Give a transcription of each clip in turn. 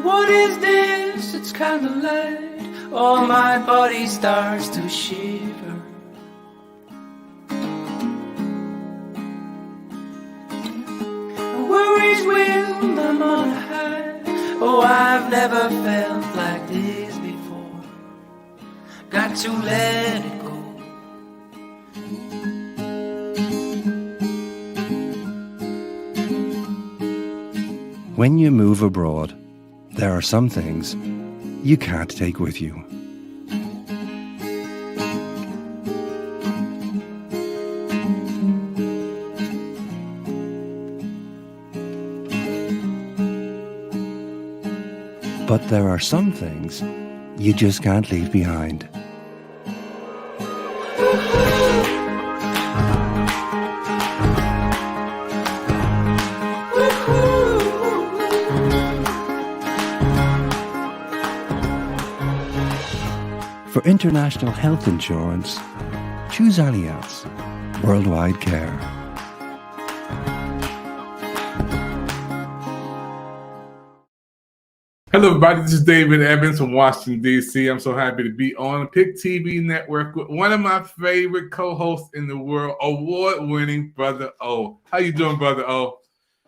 What is this? It's kinda light. Oh, my body starts to shiver. Worries will, I'm on a high. Oh, I've never felt like this before. Got to let it go. When you move abroad, there are some things you can't take with you. But there are some things you just can't leave behind. For international health insurance, choose Allianz Worldwide Care. Hello, everybody. This is David Evans from Washington, D.C. I'm so happy to be on the PIC TV network with one of my favorite co-hosts in the world, award-winning Brother O. How you doing, Brother O?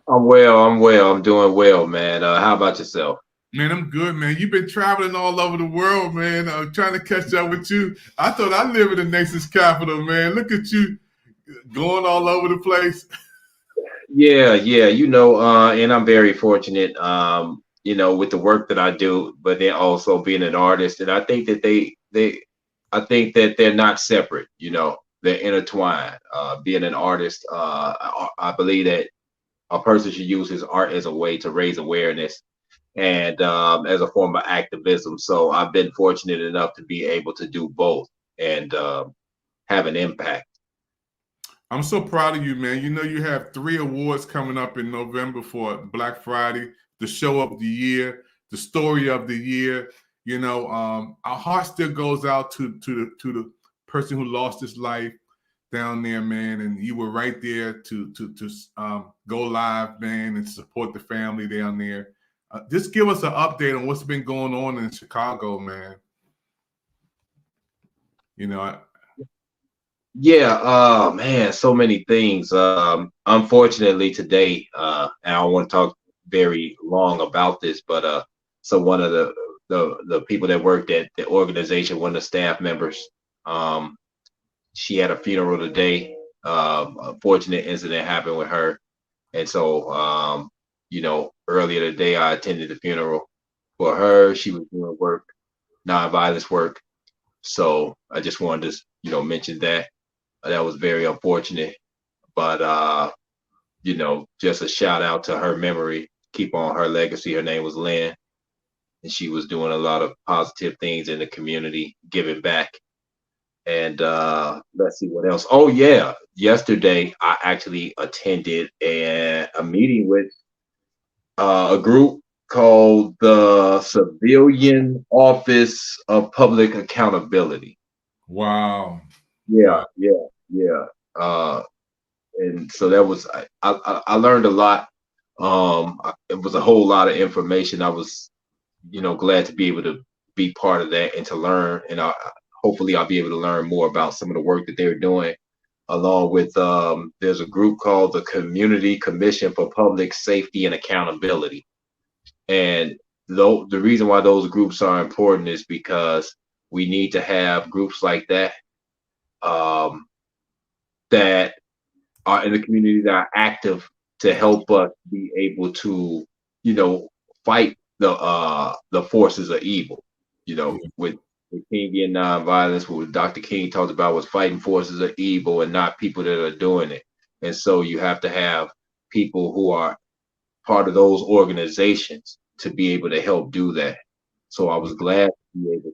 I'm well. I'm doing well, man. How about yourself? Man, I'm good, man. You've been traveling all over the world, man. I'm trying to catch up with you. I thought I lived in the nation's capital, man. Look at you going all over the place. Yeah. And I'm very fortunate, with the work that I do, but then also being an artist. And I think that I think that they're not separate, they're intertwined. Being an artist, I believe that a person should use his art as a way to raise awareness and as a form of activism. So I've been fortunate enough to be able to do both and have an impact. I'm so proud of you, man. You know, you have 3 awards coming up in November for Black Friday, the show of the year, the story of the year. Our heart still goes out to the person who lost his life down there, man. And you were right there to go live, man, and support the family down there. Just give us an update on what's been going on in Chicago, man. Man, so many things. Unfortunately today, and I don't want to talk very long about this, but so one of the people that worked at the organization, one of the staff members, she had a funeral today. Unfortunate incident happened with her. And so earlier today I attended the funeral for her. She was doing work, nonviolence work. So I just wanted to, mention that. That was very unfortunate. But just a shout out to her memory. Keep on her legacy. Her name was Lynn. And she was doing a lot of positive things in the community, giving back. And let's see what else. Oh yeah, yesterday I actually attended a meeting with a group called the Civilian Office of Public Accountability. Wow. Yeah. And so that was I learned a lot. It was a whole lot of information. I was, glad to be able to be part of that and to learn. And hopefully I'll be able to learn more about some of the work that they're doing, along with there's a group called the Community Commission for Public Safety and Accountability. And the reason why those groups are important is because we need to have groups like that that are in the community that are active to help us be able to, fight the forces of evil, with King and nonviolence. What Dr. King talked about was fighting forces of evil and not people that are doing it. And so you have to have people who are part of those organizations to be able to help do that. So I was glad to be able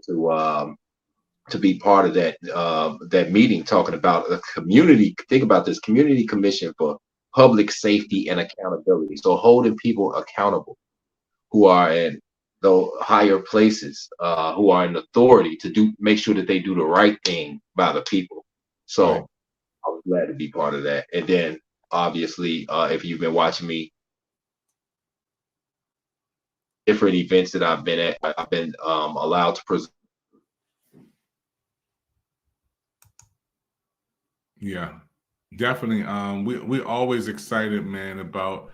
to be part of that meeting, talking about a community. Think about this: Community Commission for Public Safety and Accountability. So holding people accountable who are in the higher places, who are in authority to make sure that they do the right thing by the people. So right. I was glad to be part of that. And then obviously, if you've been watching me different events that I've been at, I've been allowed to present. Yeah, definitely. We're always excited, man, about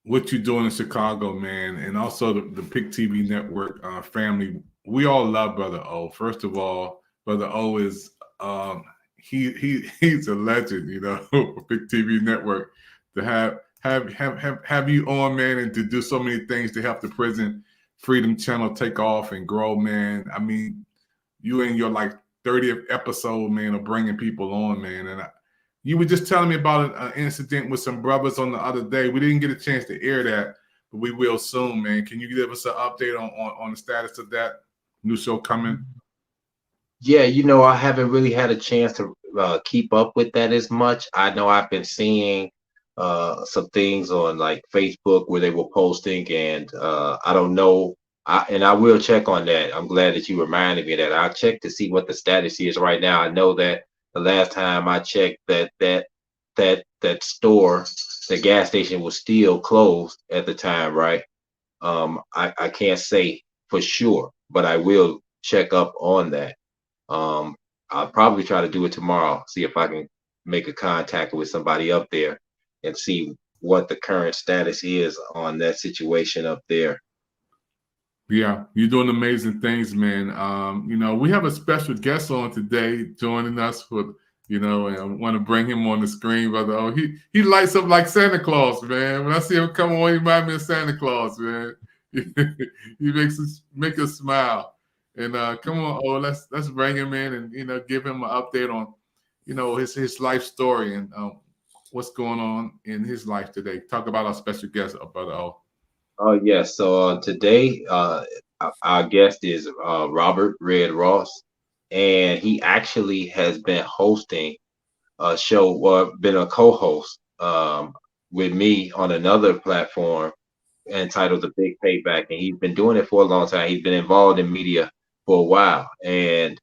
what you're doing in Chicago, man, and also the PIC TV network family. We all love Brother O. First of all, Brother O is he's a legend, you know, for PIC TV network to have you on, man, and to do so many things to help the Prison Freedom Channel take off and grow, man. I mean, you in your like 30th episode, man, of bringing people on, man, and you were just telling me about an incident with some brothers on the other day. We didn't get a chance to air that, but we will soon, man. Can you give us an update on the status of that new show coming? Yeah, you know, I haven't really had a chance to keep up with that as much. I know I've been seeing some things on like Facebook where they were posting, and I don't know. I will check on that. I'm glad that you reminded me of that. I'll check to see what the status is right now. I know that the last time I checked, that store, the gas station, was still closed at the time, right? I can't say for sure, but I will check up on that. I'll probably try to do it tomorrow, see if I can make a contact with somebody up there and see what the current status is on that situation up there. Yeah, you're doing amazing things, man. You know, we have a special guest on today joining us for, you know, and I want to bring him on the screen, brother. Oh, he lights up like Santa Claus, man. When I see him come on, he reminds me of Santa Claus, man. He make us smile. And come on, oh, let's bring him in and, you know, give him an update on, you know, his life story and what's going on in his life today. Talk about our special guest, brother O. Oh yes. So today, our guest is Robert Red Ross, and he actually has been hosting a show, or been a co-host with me on another platform entitled The Big Payback, and he's been doing it for a long time. He's been involved in media for a while, and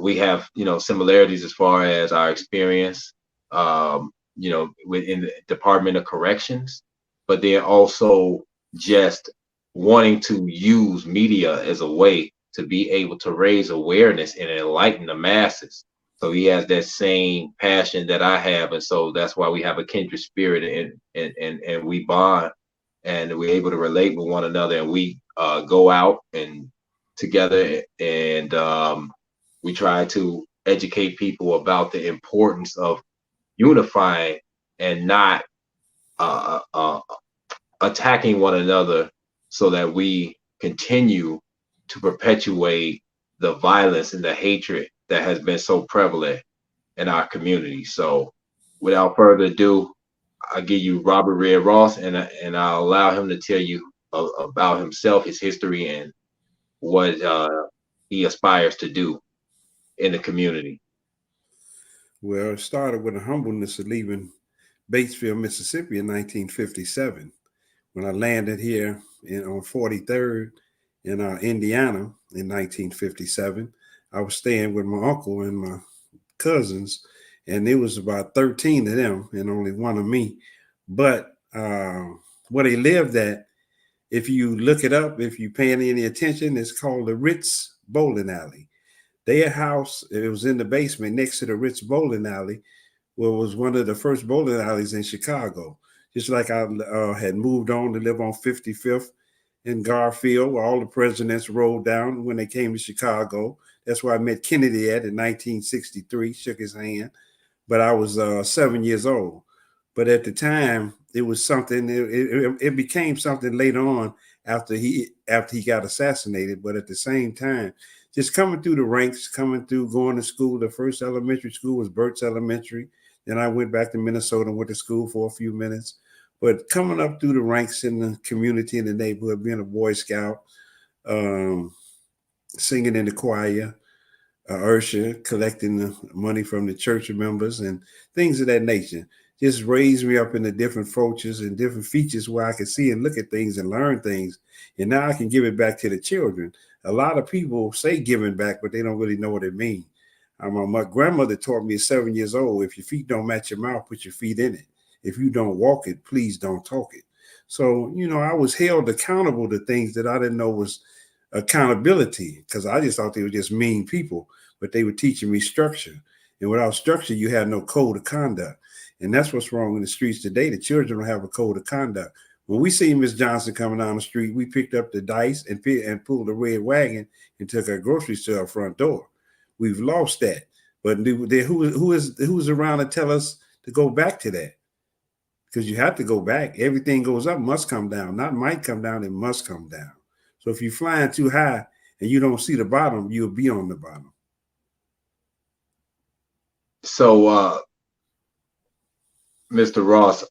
we have, you know, similarities as far as our experience, you know, within the Department of Corrections, but then also just wanting to use media as a way to be able to raise awareness and enlighten the masses. So he has that same passion that I have, and so that's why we have a kindred spirit, and we bond, and we're able to relate with one another, and we go out and together, and we try to educate people about the importance of unifying and not attacking one another, so that we continue to perpetuate the violence and the hatred that has been so prevalent in our community. So without further ado, I'll give you Robert Red Ross, and I'll allow him to tell you about himself, his history, and what he aspires to do in the community. Well, it started with a humbleness of leaving Batesville, Mississippi in 1957. When I landed here on 43rd in Indiana in 1957, I was staying with my uncle and my cousins, and there was about 13 of them and only one of me. But where they lived at, if you look it up, if you paying any attention, it's called the Ritz Bowling Alley. Their house, it was in the basement next to the Ritz Bowling Alley, where it was one of the first bowling alleys in Chicago. Just like I had moved on to live on 55th in Garfield, where all the presidents rolled down when they came to Chicago. That's where I met Kennedy at in 1963, shook his hand. But I was 7 years old. But at the time, it was something, it became something later on after he got assassinated. But at the same time, just coming through the ranks, coming through, going to school, the first elementary school was Burt's Elementary. Then I went back to Minnesota and went to school for a few minutes. But coming up through the ranks in the community, in the neighborhood, being a Boy Scout, singing in the choir, Ursha, collecting the money from the church members and things of that nature, just raised me up into different approaches and different features where I could see and look at things and learn things. And now I can give it back to the children. A lot of people say giving back, but they don't really know what it means. My grandmother taught me at 7 years old, if your feet don't match your mouth, put your feet in it. If you don't walk it, please don't talk it. So, I was held accountable to things that I didn't know was accountability, because I just thought they were just mean people, but they were teaching me structure. And without structure, you have no code of conduct. And that's what's wrong in the streets today. The children don't have a code of conduct. When we see Miss Johnson coming down the street, we picked up the dice and pulled the red wagon and took our groceries to our front door. We've lost that. But who's around to tell us to go back to that? Because you have to go back. Everything goes up, must come down. Not might come down, it must come down. So if you're flying too high and you don't see the bottom, you'll be on the bottom. So, Mr. Ross,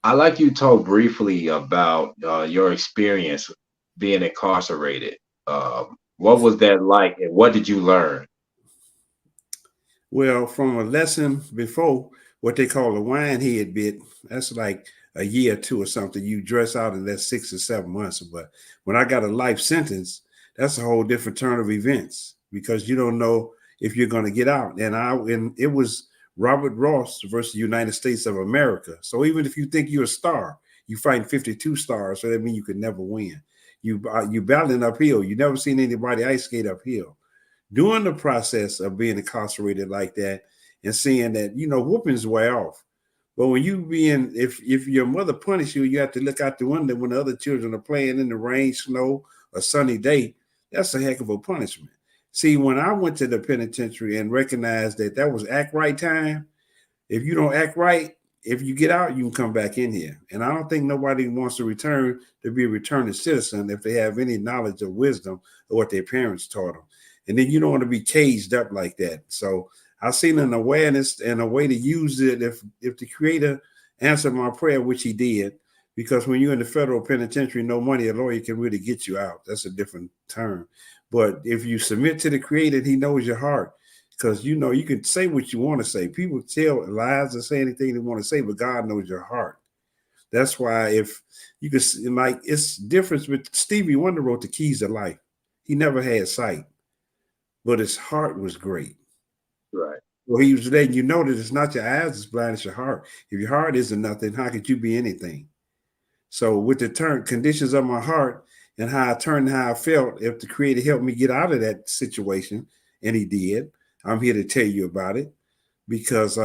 I'd like you to talk briefly about your experience being incarcerated. What was that like, and what did you learn? Well, from a lesson before, what they call a wine head bit, that's like a year or two or something. You dress out in that 6 or 7 months. But when I got a life sentence, that's a whole different turn of events, because you don't know if you're going to get out. And it was Robert Ross versus United States of America. So even if you think you're a star, you fight 52 stars. So that means you could never win. You battling uphill. You never seen anybody ice skate uphill. During the process of being incarcerated like that and seeing that, whoopings wear off. But when if your mother punishes you, you have to look out the window when the other children are playing in the rain, snow, or sunny day. That's a heck of a punishment. See, when I went to the penitentiary and recognized that was act right time, if you don't act right, if you get out, you can come back in here. And I don't think nobody wants to return to be a returning citizen if they have any knowledge or wisdom of what their parents taught them. And then you don't want to be caged up like that. So I've seen an awareness and a way to use it if the Creator answered my prayer, which he did, because when you're in the federal penitentiary, no money a lawyer can really get you out. That's a different term. But if you submit to the Creator, he knows your heart, because you can say what you want to say. People tell lies and say anything they want to say, but God knows your heart. That's why if you could, it's difference with Stevie Wonder wrote the Keys to Life. He never had sight, but his heart was great. Right. Well, he was letting you know that it's not your eyes that's blind, it's your heart. If your heart isn't nothing, how could you be anything? So with the conditions of my heart and how I turned, how I felt, if the Creator helped me get out of that situation, and he did, I'm here to tell you about it. Because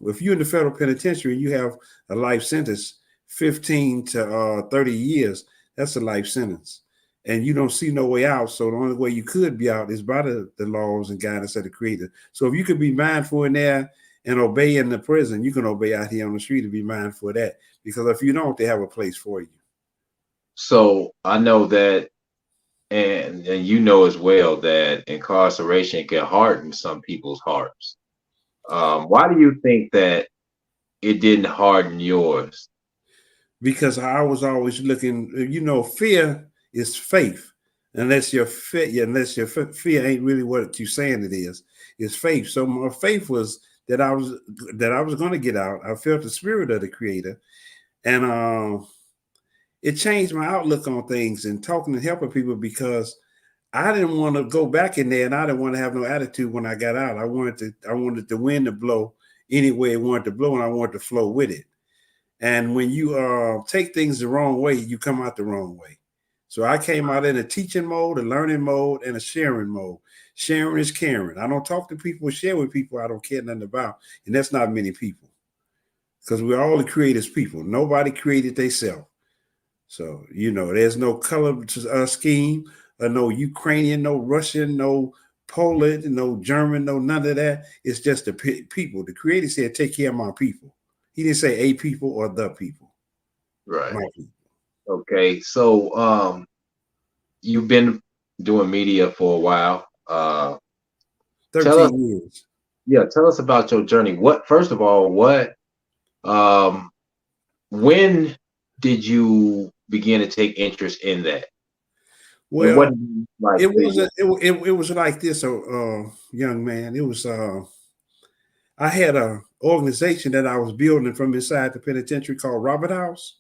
if you're in the federal penitentiary and you have a life sentence, 15 to 30 years, that's a life sentence. And you don't see no way out. So the only way you could be out is by the laws and guidance of the Creator. So if you could be mindful in there and obey in the prison, you can obey out here on the street and be mindful of that. Because if you don't, they have a place for you. So I know that, and you know as well, that incarceration can harden some people's hearts. Why do you think that it didn't harden yours? Because I was always looking, fear is faith. Unless your fear ain't really what you're saying it is. It's faith. So my faith was that I was going to get out. I felt the spirit of the Creator, and it changed my outlook on things and talking and helping people, because I didn't want to go back in there, and I didn't want to have no attitude when I got out. I wanted the wind to blow any way it wanted to blow, and I wanted to flow with it. And when you take things the wrong way, you come out the wrong way. So I came out in a teaching mode, a learning mode, and a sharing mode. Sharing is caring. I don't talk to people, share with people I don't care nothing about. And that's not many people, because we're all the Creator's people. Nobody created themselves. So, there's no color scheme, no Ukrainian, no Russian, no Polish, no German, no none of that. It's just the people. The Creator said, take care of my people. He didn't say a people or the people. Right. My people. Okay. So you've been doing media for a while. 13 years. Yeah, tell us about your journey. First of all, when did you begin to take interest in that? Well, it was like this, young man. It was I had a organization that I was building from inside the penitentiary called Robert House,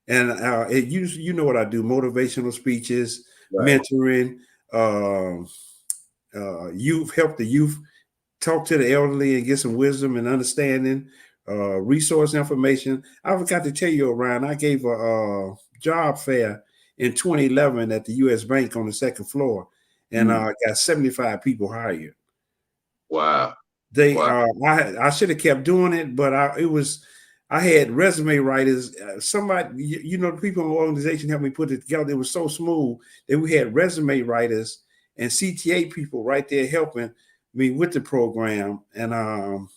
and you know what I do: motivational speeches, right, mentoring, youth, help the youth talk to the elderly and get some wisdom and understanding, resource information. I forgot to tell you, Ryan, I gave a job fair in 2011 at the U.S. Bank on the second floor, and got 75 people hired. Wow. I should have kept doing it, but I had resume writers. Somebody, the people in the organization helped me put it together. It was so smooth that we had resume writers and CTA people right there helping me with the program. And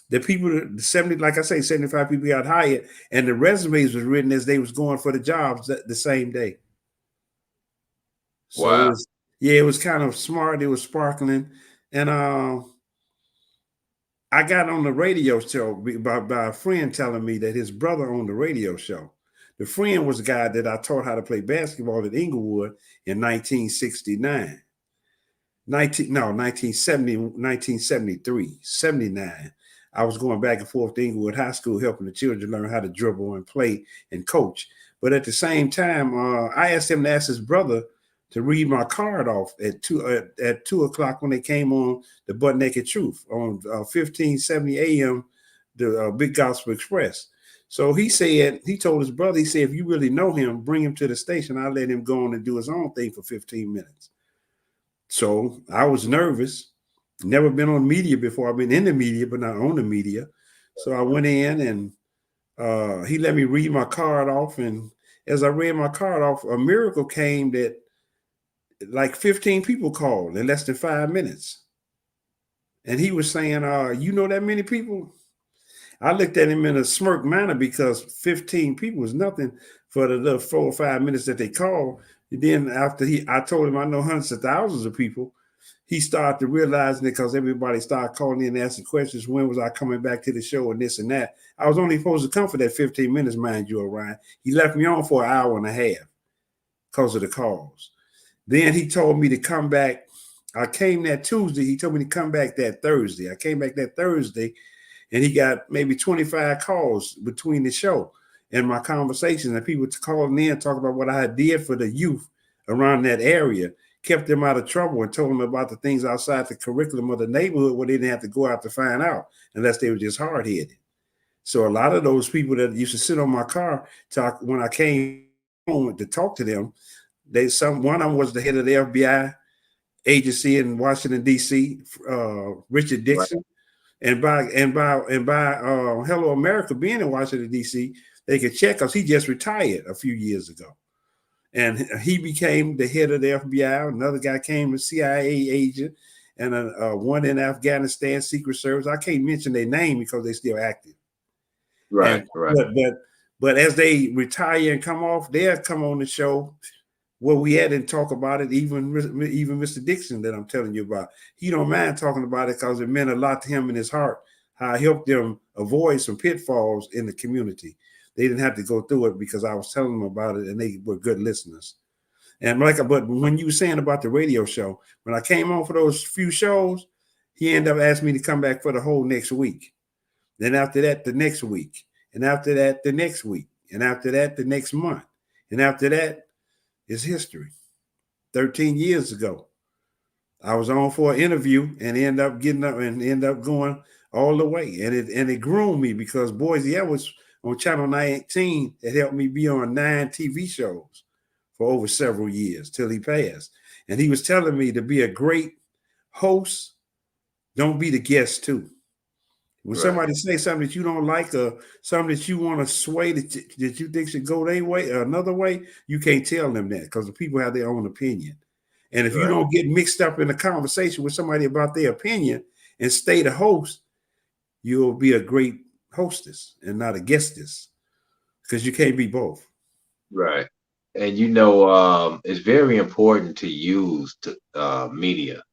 the people, 75 people got hired, and the resumes was written as they was going for the jobs the same day. So wow. it was kind of smart. It was sparkling. And I got on the radio show by a friend telling me that his brother owned the radio show. The friend was a guy that I taught how to play basketball at Inglewood in 1969. 1973, 79. I was going back and forth to Inglewood High School helping the children learn how to dribble and play and coach. But at the same time, I asked him to ask his brother to read my card off at 2 o'clock when they came on the Butt Naked Truth on 1570 AM, the Big Gospel Express. So he told his brother, he said, if you really know him, bring him to the station. I'll let him go on and do his own thing for 15 minutes. So I was nervous. Never been on media before. I've been in the media, but not on the media. So I went in and he let me read my card off. And as I read my card off, a miracle came that like 15 people called in less than 5 minutes. And he was saying, you know that many people? I looked at him in a smirk manner because 15 people was nothing for the little 4 or 5 minutes that they called. And then after I told him I know hundreds of thousands of people, he started to realizing it because everybody started calling in and asking questions. When was I coming back to the show and this and that? I was only supposed to come for that 15 minutes, mind you, Orion. He left me on for an hour and a half because of the calls. Then he told me to come back. I came that Tuesday. He told me to come back that Thursday. I came back that Thursday, and he got maybe 25 calls between the show and my conversations. And people calling in, talking about what I did for the youth around that area, kept them out of trouble, and told them about the things outside the curriculum of the neighborhood where they didn't have to go out to find out unless they were just hard-headed. So a lot of those people that used to sit on my car when I came home to talk to them, one of them was the head of the FBI agency in Washington, D.C., Richard Dixon. Right. And by Hello America being in Washington, D.C., they could check because he just retired a few years ago. And he became the head of the FBI. Another guy came, a CIA agent, and one in Afghanistan, Secret Service. I can't mention their name because they're still active. Right, right. But as they retire and come off, they'll come on the show where we at and talk about it. Even Mr. Dixon that I'm telling you about, he don't mind talking about it because it meant a lot to him in his heart. How I helped them avoid some pitfalls in the community. They didn't have to go through it because I was telling them about it, and they were good listeners. And but when you were saying about the radio show, when I came on for those few shows, he ended up asking me to come back for the whole next week. Then after that, the next week, and after that, the next week, and after that, the next month, and after that, it's history. 13 years ago, I was on for an interview and ended up getting up and ended up going all the way. And it groomed me because Boise, I was on Channel 19. It helped me be on 9 TV shows for over several years till he passed. And he was telling me to be a great host, don't be the guest too. When somebody say something that you don't like or something that you want to sway that you think should go their way or another way, you can't tell them that because the people have their own opinion. And if you don't get mixed up in a conversation with somebody about their opinion and stay the host, you'll be a great hostess and not a guestess because you can't be both. Right. And it's very important to use media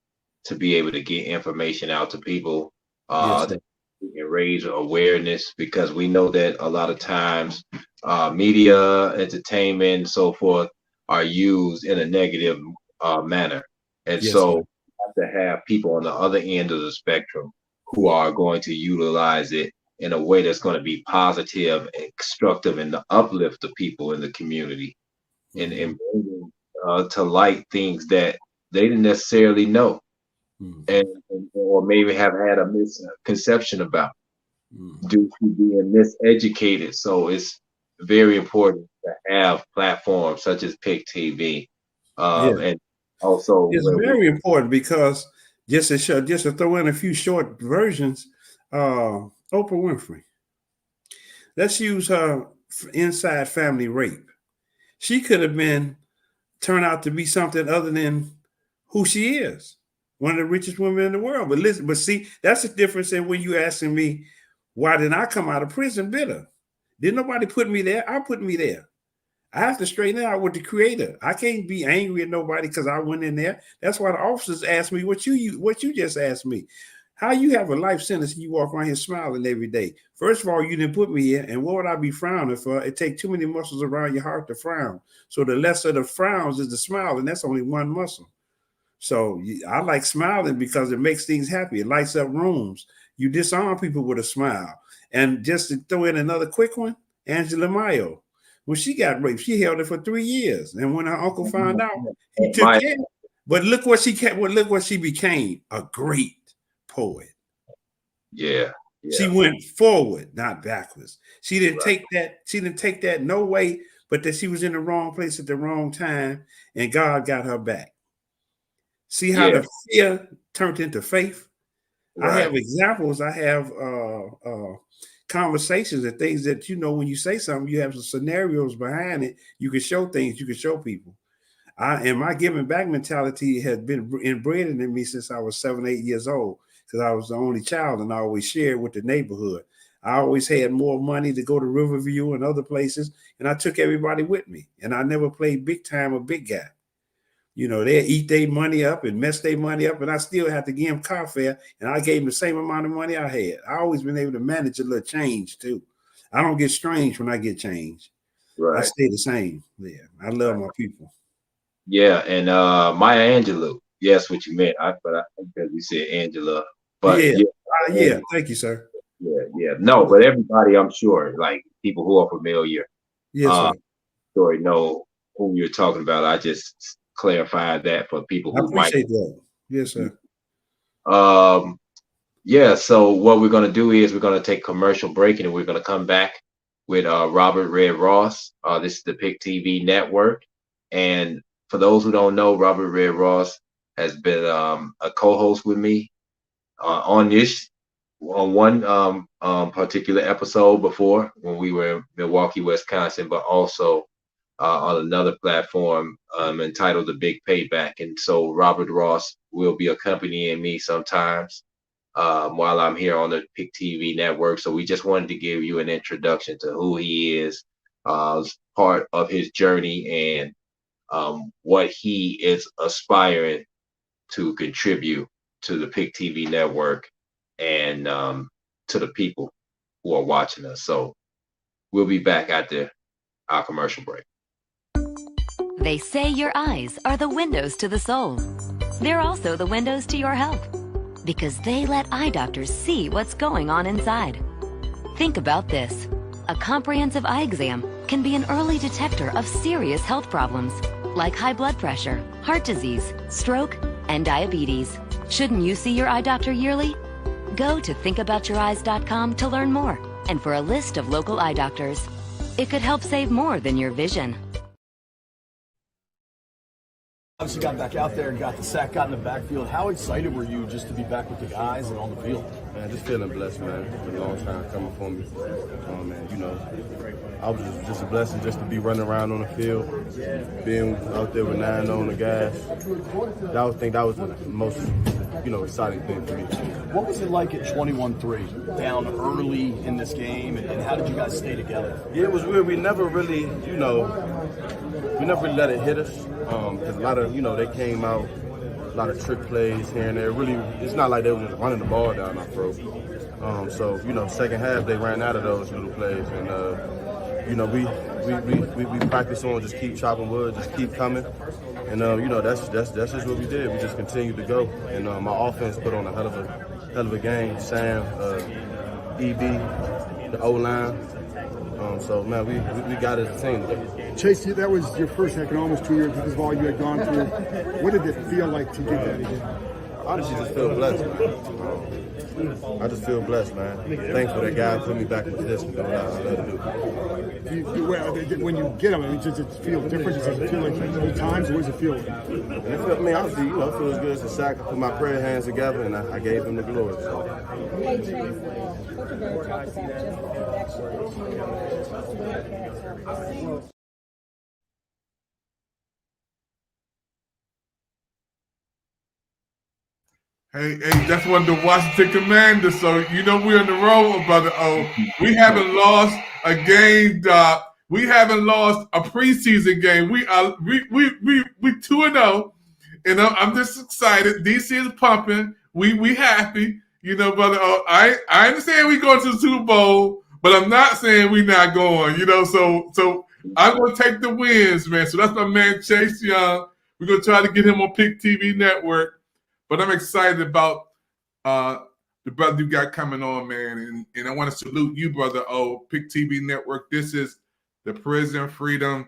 to be able to get information out to people. That and raise awareness, because we know that a lot of times media, entertainment, and so forth are used in a negative manner. And so you have to have people on the other end of the spectrum who are going to utilize it in a way that's going to be positive and constructive and to uplift the people in the community and bring to light things that they didn't necessarily know. And or maybe have had a misconception about. due to being miseducated. So it's very important to have platforms such as PIC TV, Yeah, and also it's very important because just to throw in a few short versions, Oprah Winfrey. Let's use her inside family rape. She could have turned out to be something other than who she is, one of the richest women in the world. But listen, but see, that's the difference in when you asking me, why didn't I come out of prison bitter? Didn't nobody put me there? I put me there. I have to straighten it out with the creator. I can't be angry at nobody because I went in there. That's why the officers asked me what you just asked me. How you have a life sentence and you walk around here smiling every day? First of all, you didn't put me here, and what would I be frowning for? It takes too many muscles around your heart to frown. So the lesser the frowns is the smile, and that's only one muscle. So I like smiling because it makes things happy. It lights up rooms. You disarm people with a smile. And just to throw in another quick one, Angela Mayo. When she got raped, she held it for 3 years. And when her uncle found out, he took care. But look what she became, a great poet. Yeah. She went forward, not backwards. She didn't take that. She didn't take that no way, but that she was in the wrong place at the wrong time, and God got her back. See how the fear turned into faith. Right. I have examples. I have conversations and things that, when you say something, you have some scenarios behind it. You can show things. You can show people. And my giving back mentality has been inbred in me since I was 7, 8 years old, because I was the only child and I always shared with the neighborhood. I always had more money to go to Riverview and other places, and I took everybody with me. And I never played big time or big guy. They eat their money up and mess their money up, and I still have to give them car fare, and I gave them the same amount of money I had. I always been able to manage a little change too. I don't get strange when I get change. Right. I stay the same. Yeah, I love my people. Yeah, and Maya Angelou. Yes, what you meant. But I think that we said Angela. But yeah. Thank you, sir. Yeah. No, but everybody, I'm sure, like people who are familiar, story know who you're talking about. I just clarified that for people who might. I appreciate that. Yes, sir. So what we're gonna do is we're gonna take commercial break, and we're gonna come back with Robert Red Ross. This is the PIC TV network, and for those who don't know, Robert Red Ross has been a co-host with me on one particular episode before when we were in Milwaukee, Wisconsin, but also on another platform entitled The Big Payback. And so Robert Ross will be accompanying me sometimes while I'm here on the PIC TV network. So we just wanted to give you an introduction to who he is, part of his journey, and what he is aspiring to contribute to the PIC TV network and to the people who are watching us. So we'll be back after our commercial break. They say your eyes are the windows to the soul. They're also the windows to your health, because they let eye doctors see what's going on inside. Think about this. A comprehensive eye exam can be an early detector of serious health problems like high blood pressure, heart disease, stroke, and diabetes. Shouldn't you see your eye doctor yearly? Go to thinkaboutyoureyes.com to learn more and for a list of local eye doctors. It could help save more than your vision. Obviously got back out there and got the sack, got in the backfield. How excited were you just to be back with the guys and on the field? Man, just feeling blessed, man. It's been a long time coming for me. I was just a blessing just to be running around on the field, being out there with 9 on the gas. I think that was the most, exciting thing for me. What was it like at 21-3, down early in this game, and how did you guys stay together? Yeah, it was weird. We never really, we never really let it hit us. Because a lot of, they came out, a lot of trick plays here and there. Really, it's not like they were just running the ball down our throat. Second half they ran out of those little plays, and we practice on just keep chopping wood, just keep coming, and that's just what we did. We just continued to go, and my offense put on a hell of a game. Sam, EB, the O-line. So man, we got it as a team today. Chase, that was your first heck in almost 2 years because of all you had gone through. What did it feel like to do that again? honestly just feel blessed, man. I just feel blessed, man. Thankful that God put me back in position to do what I love to do. When you get them, does it feel different? Does it feel like old times? What does it feel like? I mean, obviously, you know, it feels good as a sack. I put my prayer hands together and I gave him the glory. So. Hey, Chase, Coach Rivera talked about just the connection that you Hey, that's one of the Washington Commanders. So you know we're on the road, brother. Oh, we haven't lost a game, Doc. We haven't lost a preseason game. We 2-0, and I'm just excited. DC is pumping. We happy, you know, brother. Oh, I understand we going to the Super Bowl, but I'm not saying we not going. You know, so I'm gonna take the wins, man. So that's my man Chase Young. We're gonna try to get him on PIC TV Network. But I'm excited about the brother you got coming on, man. And I want to salute you, brother. Oh, PIC TV Network. This is the Prison Freedom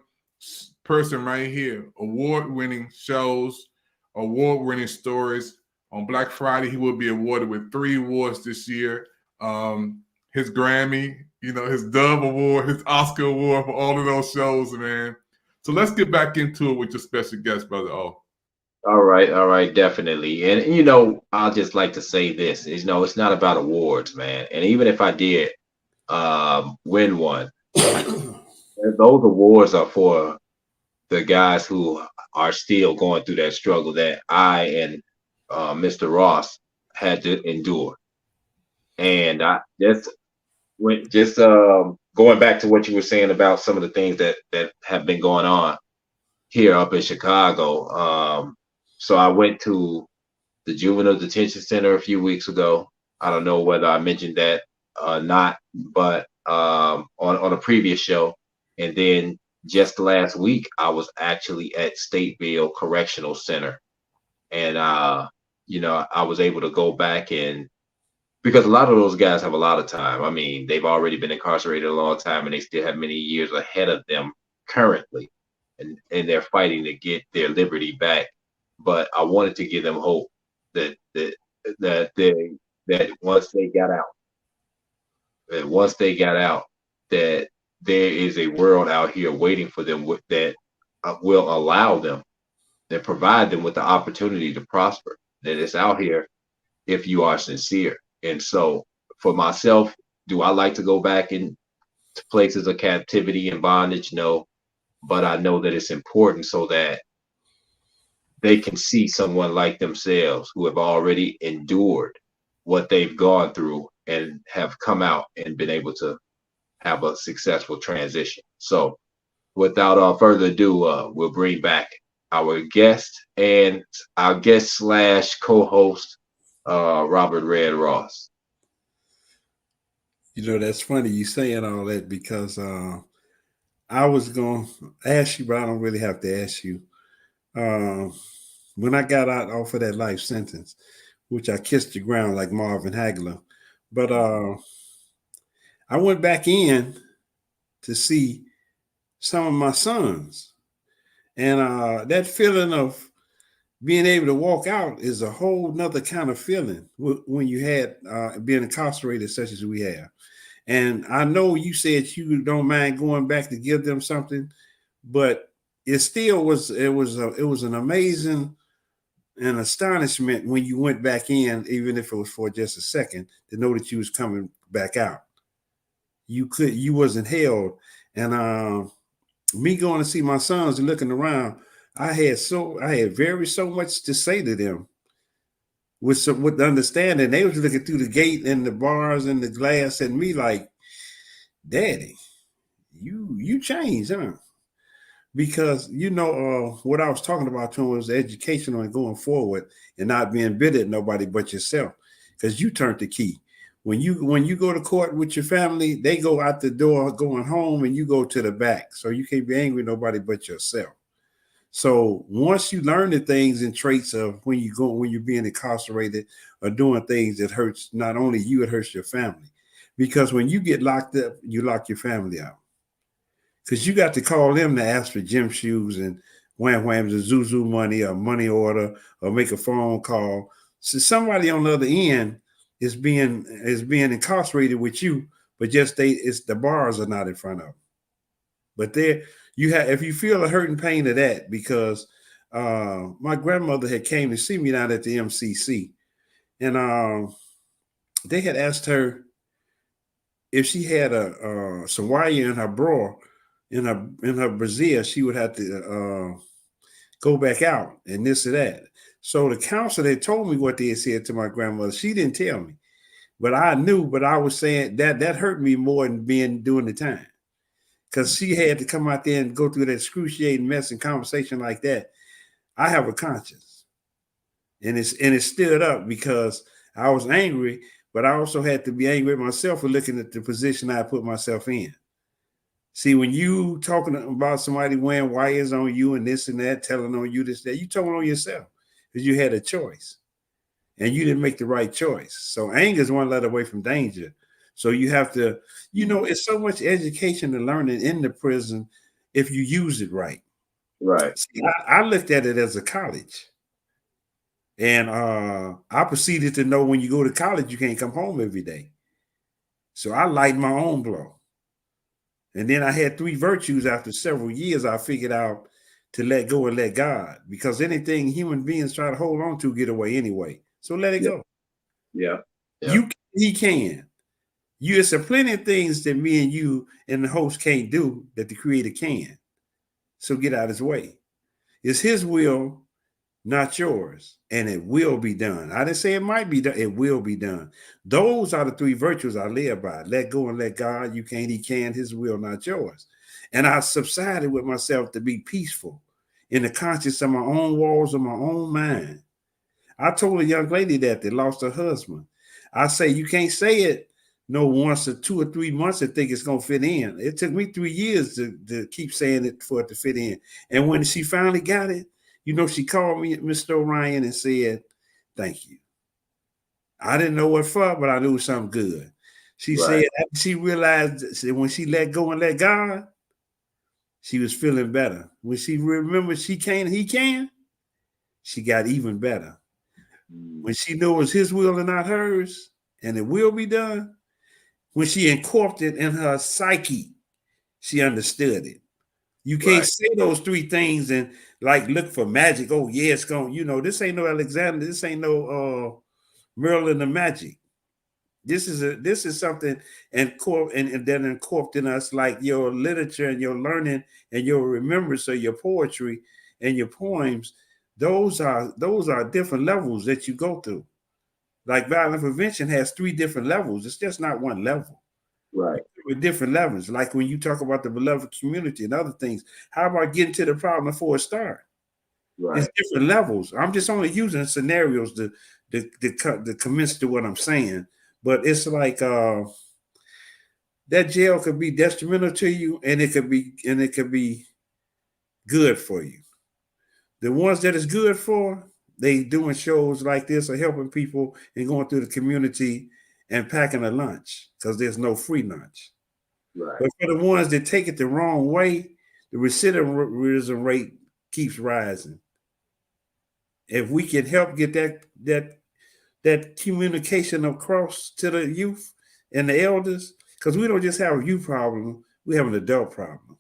person right here. Award-winning shows, award-winning stories. On Black Friday, he will be awarded with 3 awards this year. His Grammy, you know, his Dove Award, his Oscar Award for all of those shows, man. So let's get back into it with your special guest, brother. Oh. All right, definitely. And you know, I'll just like to say this: is, you know, it's not about awards, man. And even if I did win one, those awards are for the guys who are still going through that struggle that I and Mr. Ross had to endure. And I just going back to what you were saying about some of the things that have been going on here up in Chicago. So I went to the Juvenile Detention Center a few weeks ago. I don't know whether I mentioned that or not, but on a previous show. And then just last week, I was actually at Stateville Correctional Center. And, you know, I was able to go back because a lot of those guys have a lot of time. I mean, they've already been incarcerated a long time and they still have many years ahead of them currently. And they're fighting to get their liberty back. But I wanted to give them hope that once they got out, that there is a world out here waiting for them that will allow them, that provide them with the opportunity to prosper. That it's out here if you are sincere. And so, for myself, do I like to go back into places of captivity and bondage? No, but I know that it's important so that they can see someone like themselves who have already endured what they've gone through and have come out and been able to have a successful transition. So without further ado, we'll bring back our guest and our guest / co-host, Robert Red Ross. You know, that's funny you saying all that because I was going to ask you, but I don't really have to ask you. When I got out off of that life sentence, which I kissed the ground like Marvin Hagler, but I went back in to see some of my sons, and that feeling of being able to walk out is a whole nother kind of feeling when you had being incarcerated such as we have. And I know you said you don't mind going back to give them something, but it still was an amazing and astonishment when you went back in, even if it was for just a second, to know that you was coming back out. You wasn't held. And me going to see my sons and looking around, I had so much to say to them with the understanding. They was looking through the gate and the bars and the glass at me like, Daddy, you changed, huh? Because, you know, what I was talking about to him was educational and going forward and not being bitter at nobody but yourself, because you turned the key. When you go to court with your family, they go out the door going home and you go to the back. So you can't be angry at nobody but yourself. So once you learn the things and traits of when you're being incarcerated or doing things that hurts not only you, it hurts your family. Because when you get locked up, you lock your family out. Because you got to call them to ask for gym shoes and wham-whams and Zuzu money or money order or make a phone call. So somebody on the other end is being incarcerated with you, but just it's the bars are not in front of them. But there you have, if you feel the hurt and pain of that, because my grandmother had came to see me down at the MCC, and they had asked her if she had some wire in her bra, in her brassiere, she would have to go back out and this or that. So the counselor had told me what they had said to my grandmother. She didn't tell me, but I knew. But I was saying that hurt me more than being doing the time, because she had to come out there and go through that excruciating mess and conversation like that. I have a conscience, and it stood up because I was angry, but I also had to be angry at myself for looking at the position I put myself in. See, when you talking about somebody wearing wires on you and this and that, telling on you this, that, you talking on yourself because you had a choice and you didn't make the right choice. So anger is one letter away from danger. So you have to, it's so much education and learning in the prison if you use it right. Right. See, I looked at it as a college. And I proceeded to know when you go to college, you can't come home every day. So I lightened my own blow. And then I had 3 virtues after several years. I figured out to let go and let God, because anything human beings try to hold on to get away anyway. So let it go. Yeah. He can. It's a plenty of things that me and you and the host can't do that the creator can. So get out of his way. It's his will, not yours, and it will be done. I didn't say it might be done. It will be done. Those are the 3 virtues I live by. Let go and let God. You can't, he can. His will, not yours. And I subsided with myself to be peaceful in the conscience of my own walls of my own mind. I told a young lady that lost her husband. I say, you can't say it once or 2 or 3 months and think it's going to fit in. It took me 3 years to keep saying it for it to fit in. And when she finally got it, she called me, Mr. Orion, and said, thank you. I didn't know what for, but I knew something good. She said she realized that when she let go and let God, she was feeling better. When she remembered she can, he can, she got even better. When she knew it was his will and not hers, and it will be done, when she incorporated it in her psyche, she understood it. You can't say those 3 things and look for magic. Oh, yeah, it's going, this ain't no Alexander. This ain't no Merlin the Magic. This is something and then incorporated in us, like your literature and your learning and your remembrance of your poetry and your poems. Those are different levels that you go through. Like violent prevention has 3 different levels. It's just not one level. Right. With different levels. Like when you talk about the beloved community and other things, how about getting to the problem before it starts? Right. It's different levels. I'm just only using scenarios to commence to what I'm saying. But it's like that jail could be detrimental to you, and it could be good for you. The ones that is good for, they doing shows like this or helping people and going through the community and packing a lunch, because there's no free lunch. Right. But for the ones that take it the wrong way, the recidivism rate keeps rising. If we can help get that communication across to the youth and the elders, because we don't just have a youth problem, we have an adult problem.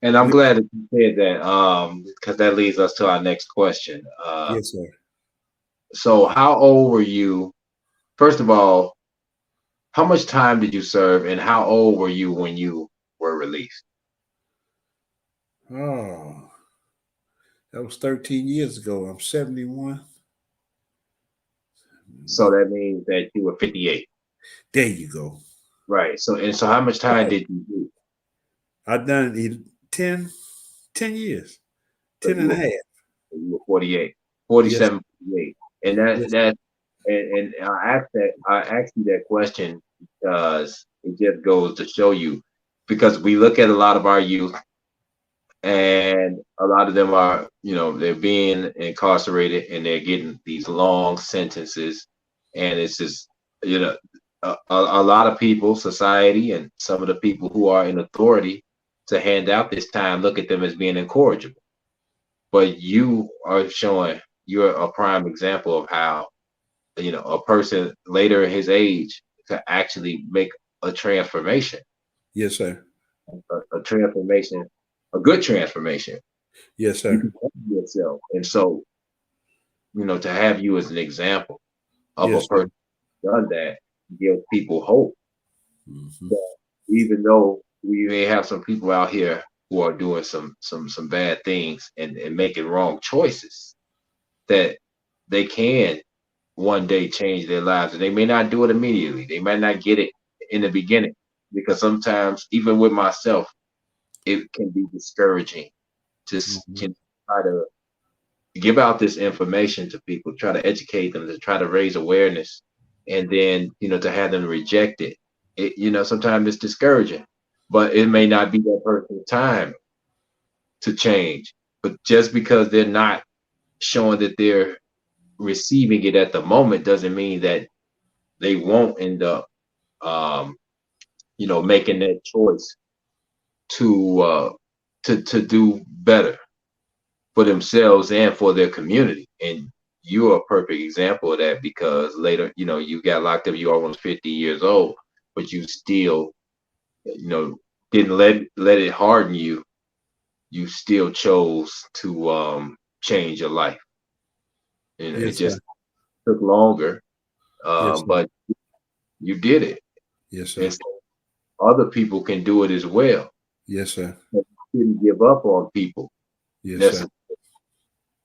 And I'm glad that you said that, because that leads us to our next question. Yes, sir. So how old were you? First of all, how much time did you serve, and how old were you when you were released? Oh, that was 13 years ago. I'm 71. So that means that you were 58. There you go. Right. So how much time did you do? I've done 10 years, 10 and a half. You were 48, 47, Yes. 48. And I asked you that question because it just goes to show you, because we look at a lot of our youth, and a lot of them are, they're being incarcerated and they're getting these long sentences, and it's just, a lot of people, society, and some of the people who are in authority to hand out this time look at them as being incorrigible. But you are showing, you're a prime example of how a person later in his age to actually make a transformation, Yes, sir. a transformation, a good transformation. Yes, You sir. can help yourself. And so, to have you as an example of a Yes, sir. person who done that gives people hope Mhm. that even though we may have some people out here who are doing some bad things and making wrong choices, that they can one day change their lives. And they may not do it immediately. They might not get it in the beginning. Because sometimes, even with myself, it can be discouraging to Mhm. can try to give out this information to people, try to educate them, to try to raise awareness, and then to have them reject it. Sometimes it's discouraging, but it may not be that person's time to change. But just because they're not showing that they're receiving it at the moment doesn't mean that they won't end up, um, making that choice to to do better for themselves and for their community. And you're a perfect example of that because later, you got locked up. You're almost 50 years old, but you still, didn't let it harden you. You still chose to change your life. It Yes, sir. just took longer, Yes, sir. but you did it. Yes, And sir. so other people can do it as well. Yes, sir. You didn't give up on people. Yes, sir. Necessarily.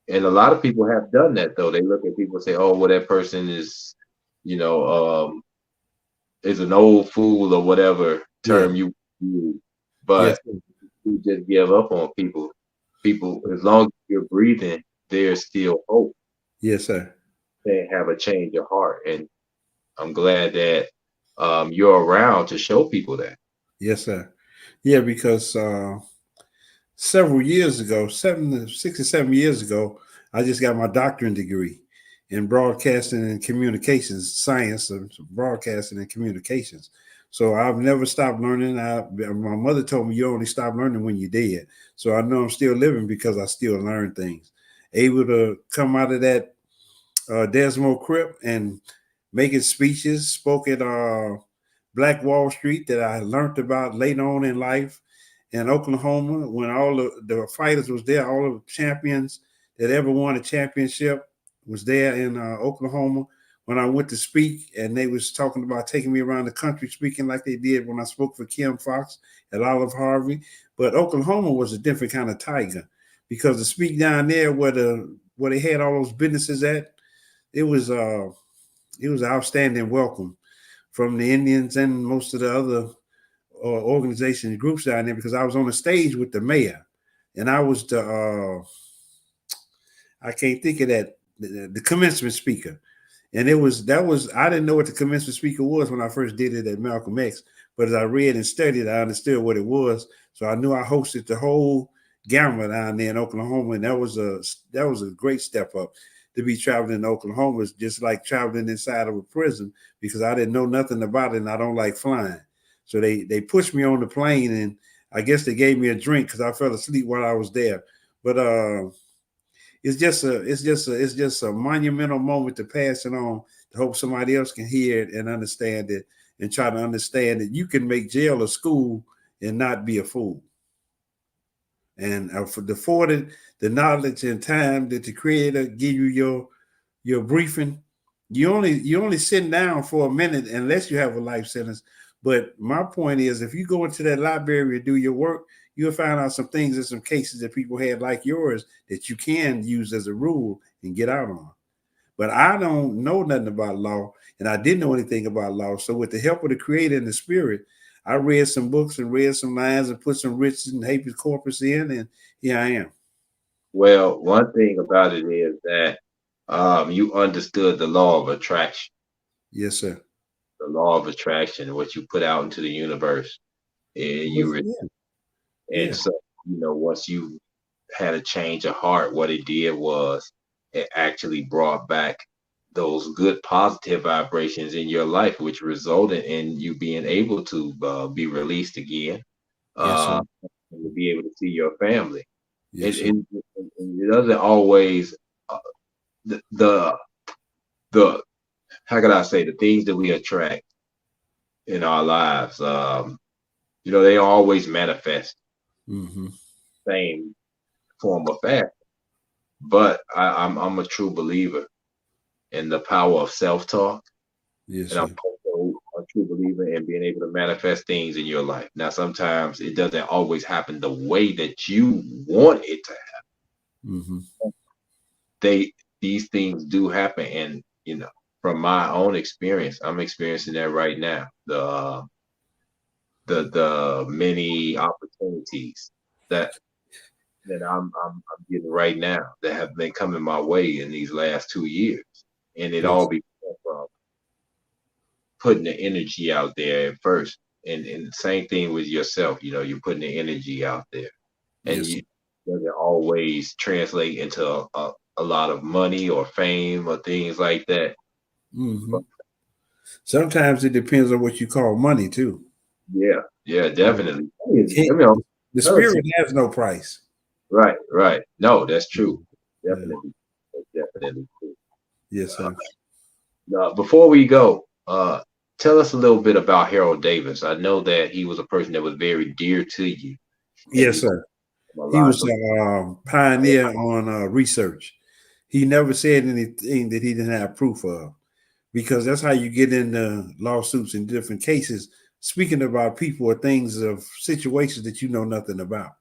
And a lot of people have done that though. They look at people and say, "Oh, well, that person you know, um, is an old fool or whatever Yeah. term you use." Yes, But sir. you just give up on people. People, as long as you're breathing, there's still hope. Yes, sir. They have a change of heart, and I'm glad that you're around to show people that. Yes, sir. Yeah, because several years ago, 6 or 7 years ago, I just got my doctorate degree in broadcasting and communications, science of broadcasting and communications. So I've never stopped learning. My mother told me you only stop learning when you're dead. So I know I'm still living because I still learn things. Able to come out of that Desmond Crip and making speeches, spoke at Black Wall Street that I learned about later on in life in Oklahoma when all the fighters was there, all of the champions that ever won a championship was there in Oklahoma when I went to speak, and they was talking about taking me around the country speaking like they did when I spoke for Kim Fox at Olive Harvey. But Oklahoma was a different kind of tiger because to speak down there where they had all those businesses at, it was outstanding welcome from the Indians and most of the other organizations groups down there because I was on the stage with the mayor and I was I can't think of the commencement speaker. And I didn't know what the commencement speaker was when I first did it at Malcolm X, but as I read and studied, I understood what it was. So I knew I hosted the whole gamut down there in Oklahoma, and that was a great step up. To be traveling in Oklahoma is just like traveling inside of a prison because I didn't know nothing about it and I don't like flying. So they pushed me on the plane and I guess they gave me a drink because I fell asleep while I was there. But it's just a monumental moment to pass it on to hope somebody else can hear it and understand it and try to understand that you can make jail a school and not be a fool. And for the knowledge and time that the creator give you your briefing, you only sitting down for a minute unless you have a life sentence. But my point is, if you go into that library and do your work, you'll find out some things in some cases that people had like yours that you can use as a rule and get out on. But I don't know nothing about law, and I didn't know anything about law. So with the help of the creator and the spirit, I read some books and read some lines and put some writs and habeas corpus in, and here I am. Well, one thing about it is that you understood the law of attraction, Yes, sir. the law of attraction, what you put out into the universe, and Yeah. and Yeah. so once you had a change of heart, what it did was it actually brought back those good positive vibrations in your life, which resulted in you being able to be released again, Yes, sir. and to be able to see your family. Yes, And, sir. and, and it doesn't always uh, the the how can I say, the things that we attract in our lives, they always manifest same form of fashion. But I'm a true believer in the power of self-talk. Yes, and I'm also a true believer in being able to manifest things in your life. Now, sometimes it doesn't always happen the way that you want it to happen. These things do happen, and from my own experience, I'm experiencing that right now. The many opportunities that I'm getting right now that have been coming my way in these last 2 years, and it all began from putting the energy out there at first, and the same thing with yourself. You're putting the energy out there, and you doesn't always translate into a lot of money or fame or things like that. Sometimes it depends on what you call money too. Yeah, definitely. The spirit has no price. Right. No, that's true. Definitely. That's definitely true. Yes, sir. Now, before we go, tell us a little bit about Harold Davis. I know that he was a person that was very dear to you. Yes, sir. He was a pioneer on research. He never said anything that he didn't have proof of, because that's how you get into lawsuits in different cases, speaking about people or things of situations that you know nothing about.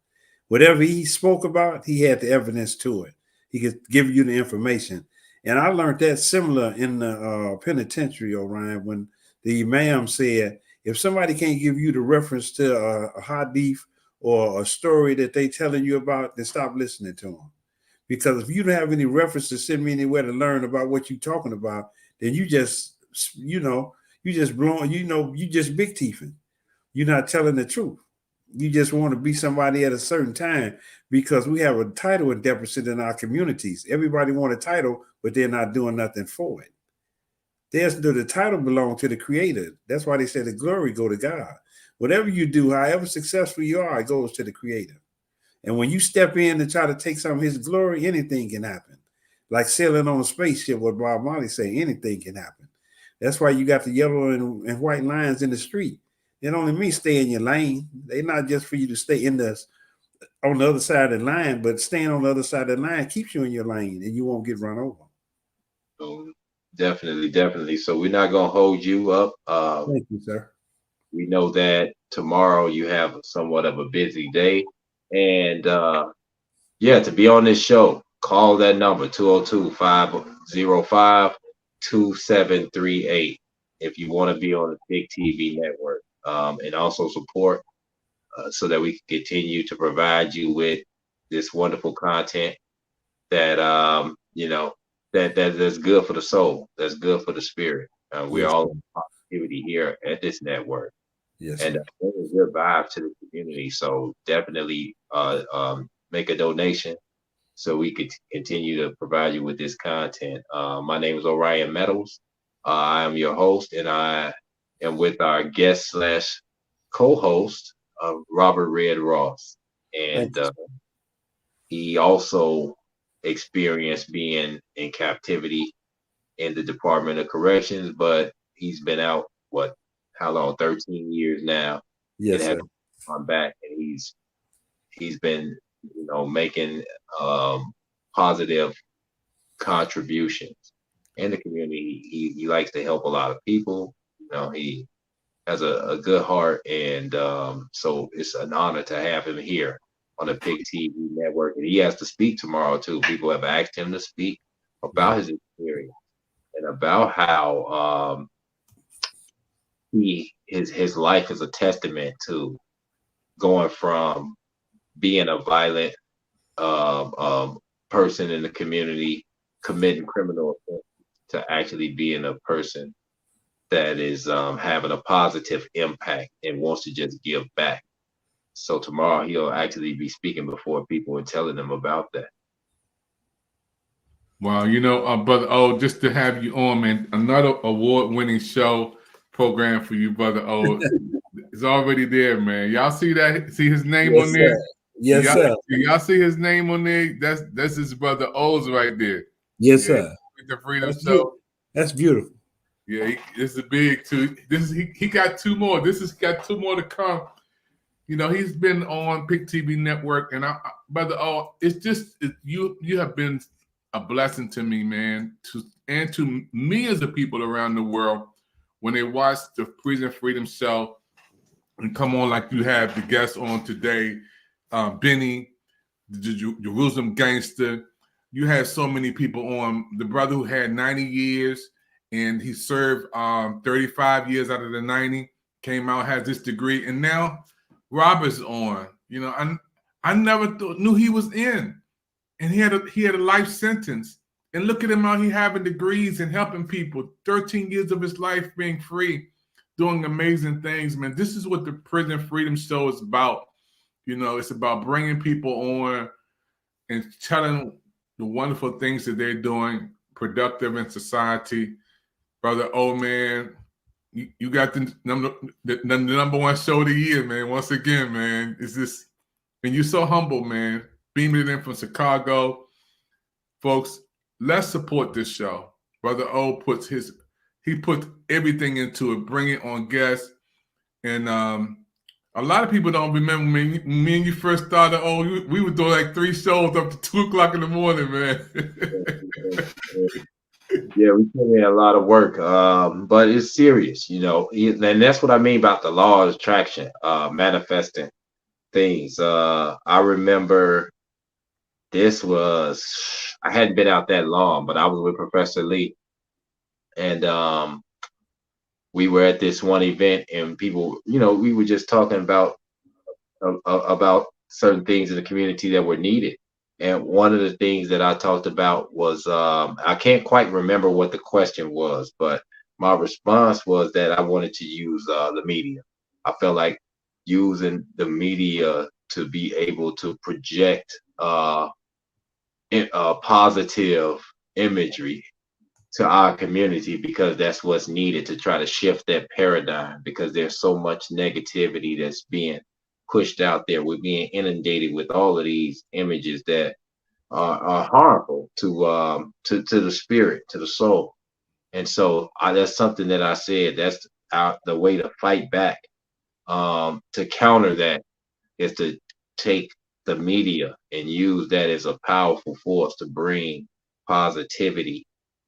Whatever he spoke about, he had the evidence to it. He could give you the information. And I learned that similar in the penitentiary, Orion, when the imam said, if somebody can't give you the reference to a hadith or a story that they telling you about, then stop listening to them. Because if you don't have any reference to send me anywhere to learn about what you're talking about, then you just blowing, you just big teething. You're not telling the truth. You just want to be somebody at a certain time, because we have a title deficit in our communities. Everybody want a title, but they're not doing nothing for it. The title belongs to the Creator. That's why they say the glory go to God. Whatever you do, however successful you are, it goes to the Creator. And when you step in and try to take some of His glory, anything can happen. Like sailing on a spaceship, what Bob Marley say, anything can happen. That's why you got the yellow and white lines in the street. It only means stay in your lane. They're not just for you to stay on the other side of the line, but staying on the other side of the line keeps you in your lane, and you won't get run over. Oh, definitely. So we're not gonna hold you up. Thank you, sir. We know that tomorrow you have somewhat of a busy day, and to be on this show, call that number 202-505-2738 if you want to be on the PIC TV network, and also support so that we can continue to provide you with this wonderful content that that's good for the soul, that's good for the spirit. We're all in positivity here at this network. Yes, and bring a good vibe to the community. So definitely make a donation so we could continue to provide you with this content. My name is Orion Meadows. I am your host, and I am with our guest / co-host, Robert Red Ross. And he also experienced being in captivity in the Department of Corrections, but he's been out, how long? 13 years now. Yes, sir. Come back, and he's been, making positive contributions in the community. He likes to help a lot of people. He has a good heart, and so it's an honor to have him here on the PIC TV network. And he has to speak tomorrow too. People have asked him to speak about his experience and about how his life is a testament to going from being a violent person in the community, committing criminal offenses, to actually being a person that is having a positive impact and wants to just give back. So tomorrow he'll actually be speaking before people and telling them about that. Wow, Brother O, just to have you on, man, another award-winning show program for you, Brother O. It's already there, man. Y'all see that? See his name on there? Sir. Yes, sir. Y'all see his name on there? That's his Brother O's right there. Yes, sir. The Freedom That's Show. That's beautiful. Yeah, this is big too. He got two more. This has got two more to come. You know, he's been on PIC TV Network, and brother, you have been a blessing to me, man, to millions of people around the world when they watch the Prison Freedom Show and come on like you have the guest on today, Benny, the Jerusalem Gangster. You had so many people on. The brother who had 90 years and he served 35 years out of the 90, came out, has this degree, and now Robert's on. You know, I never knew he was in, and he had a life sentence. And look at him out here having degrees and helping people. 13 years of his life being free, doing amazing things, man. This is what the Prison Freedom Show is about. You know, it's about bringing people on and telling the wonderful things that they're doing, productive in society. Brother O, man, you got the number one show of the year, man. Once again, man, and you're so humble, man. Beaming it in from Chicago. Folks, let's support this show. Brother O puts everything into it, bring it on guests. And a lot of people don't remember me and you first started. Oh, we would do like 3 shows up to 2 o'clock in the morning, man. Yeah, we put in a lot of work, but it's serious, you know. And that's what I mean about the law of attraction, manifesting things. I remember I hadn't been out that long, but I was with Professor Lee, and we were at this one event, and people, you know, we were just talking about certain things in the community that were needed. And one of the things that I talked about was, I can't quite remember what the question was, but my response was that I wanted to use the media. I felt like using the media to be able to project positive imagery to our community, because that's what's needed to try to shift that paradigm, because there's so much negativity that's being pushed out there. We're being inundated with all of these images that are harmful to the spirit, to the soul. And so that's something that I said, that's the way to fight back, to counter that, is to take the media and use that as a powerful force to bring positivity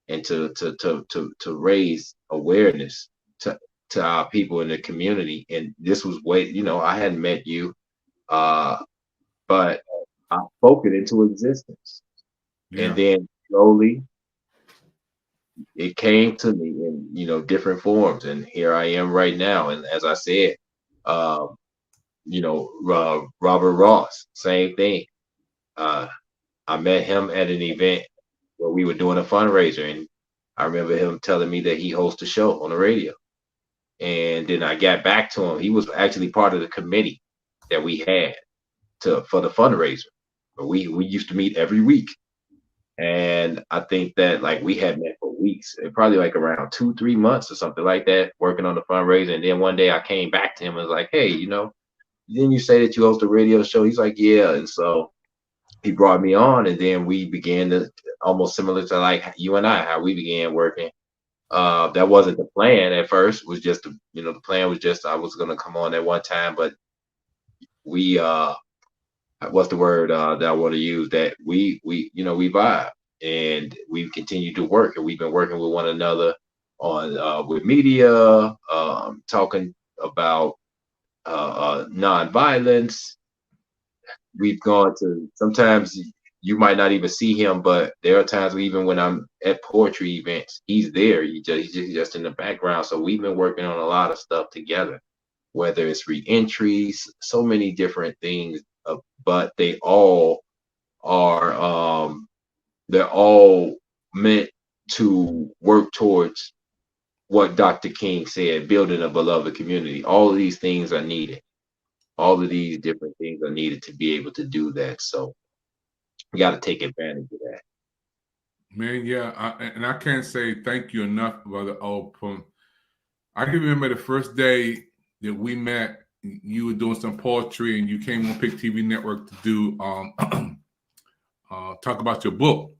and to raise awareness to our people in the community. And this was I hadn't met you, but I spoke it into existence. Yeah. And then slowly it came to me in, different forms. And here I am right now. And as I said, Robert Ross, same thing. I met him at an event where we were doing a fundraiser, and I remember him telling me that he hosts a show on the radio. And then I got back to him. He was actually part of the committee that we had for the fundraiser. We used to meet every week. And I think that we had met for weeks, probably around 2-3 months or something like that, working on the fundraiser. And then one day I came back to him and was like, hey, didn't you say that you host a radio show? He's like, yeah. And so he brought me on, and then we began to, almost similar to you and I, how we began working. That wasn't the plan at first. It was just, the plan was just, I was going to come on at one time, but we, what's the word that I want to use, that we vibe, and we've continued to work, and we've been working with one another on, with media, talking about, nonviolence. We've gone to, sometimes you might not even see him, but there are times even when I'm at poetry events, he's there. He's just in the background. So we've been working on a lot of stuff together, whether it's re-entries, so many different things, but they all are, they're all meant to work towards what Dr. King said, building a beloved community. All of these things are needed. All of these different things are needed to be able to do that. So we got to take advantage of that. Man, yeah. I can't say thank you enough, Brother O. I can remember the first day that we met, you were doing some poetry, and you came on PIC TV Network to do talk about your book.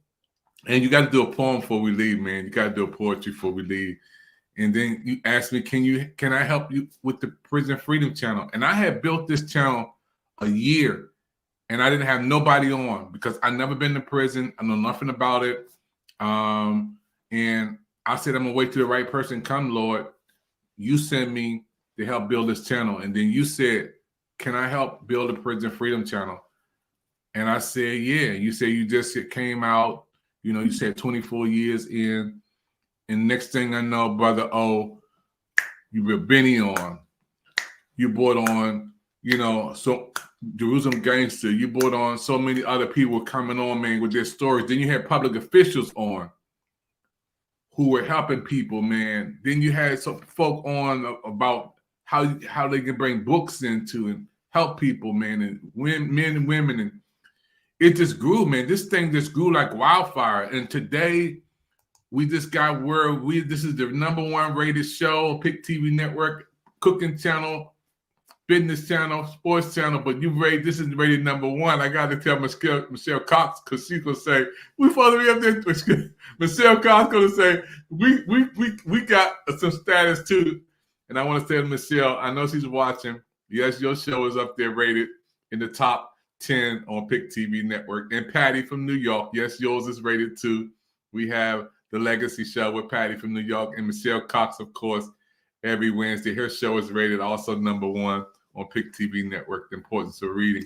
And you got to do a poem before we leave, man. You got to do a poetry before we leave. And then you asked me, can I help you with the Prison Freedom channel? And I had built this channel a year, and I didn't have nobody on because I never been to prison. I know nothing about it. And I said, I'm gonna wait till the right person come, Lord. You sent me to help build this channel. And then you said, can I help build a Prison Freedom channel? And I said, yeah. You said you just came out, you know, you said 24 years in. And next thing I know, Brother O, you were Benny on. You brought on, you know, so Jerusalem Gangster. You brought on so many other people coming on, man, with their stories. Then you had public officials on who were helping people, man. Then you had some folk on about how they can bring books into and help people, man, and men and women. And it just grew, man. This thing just grew like wildfire. And today, we just got word. This is the #1 rated show, PIC TV Network, cooking channel, business channel, sports channel. But this is rated #1. I got to tell Michelle Cox because she's gonna say we supposed to be up there. Michelle Cox gonna say we got some status too. And I want to say to Michelle, I know she's watching. Yes, your show is up there rated in the top 10 on PIC TV Network. And Patty from New York, yes, yours is rated too. We have The Legacy Show with Patty from New York, and Michelle Cox, of course, every Wednesday. Her show is rated also #1 on PIC TV Network, The Importance of Reading.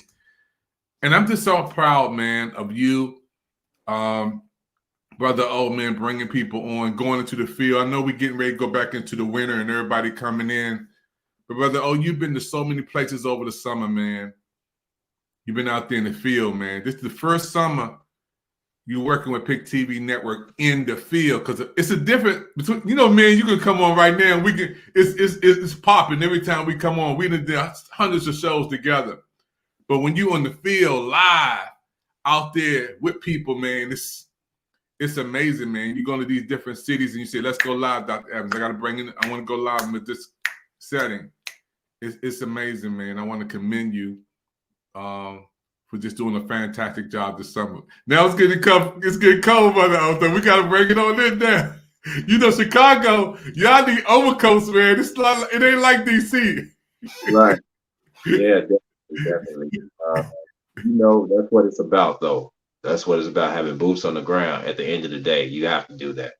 And I'm just so proud, man, of you, Brother O, man, bringing people on, going into the field. I know we're getting ready to go back into the winter and everybody coming in. But, Brother O, you've been to so many places over the summer, man. You've been out there in the field, man. This is the first summer you working with PIC TV Network in the field, because it's a different between, you know, man, you can come on right now and we can it's popping every time we come on. We did hundreds of shows together. But when you on the field live out there with people, man, it's amazing, man. You go to these different cities and you say, let's go live, Dr. Evans. I want to go live with this setting. It's amazing, man. I want to commend you for just doing a fantastic job this summer. Now it's getting cold, brother. So we got to bring it on in there. You know, Chicago, y'all need overcoats, man. It ain't like DC. Right. Yeah, definitely. You know, that's what it's about, though. That's what it's about, having boots on the ground. At the end of the day, you have to do that.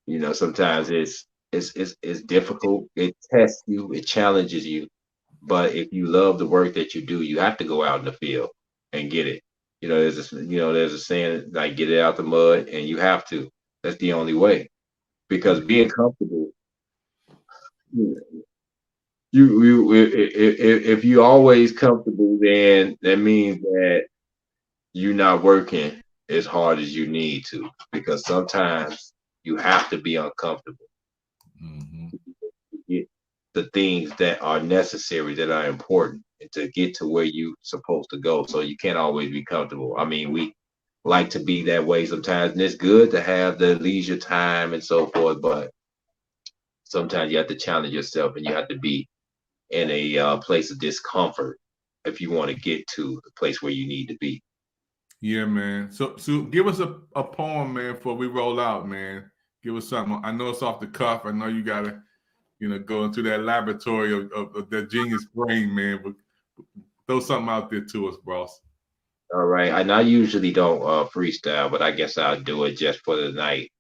You know, sometimes it's difficult. It tests you. It challenges you. But if you love the work that you do, you have to go out in the field and get it. You know, there's a saying like, get it out the mud, and you have to. That's the only way. Because being comfortable, if you always comfortable, then that means that you're not working as hard as you need to, because sometimes you have to be uncomfortable to get the things that are necessary, that are important, and to get to where you're supposed to go. So you can't always be comfortable. I mean, we like to be that way sometimes, and it's good to have the leisure time and so forth, but sometimes you have to challenge yourself, and you have to be in a place of discomfort if you want to get to the place where you need to be. Yeah, man. So give us a poem, man, before we roll out, man. Give us something. I know it's off the cuff. I know you gotta, go into that laboratory of that genius brain, man. But throw something out there to us, boss. All right. And I usually don't freestyle, but I guess I'll do it just for the night.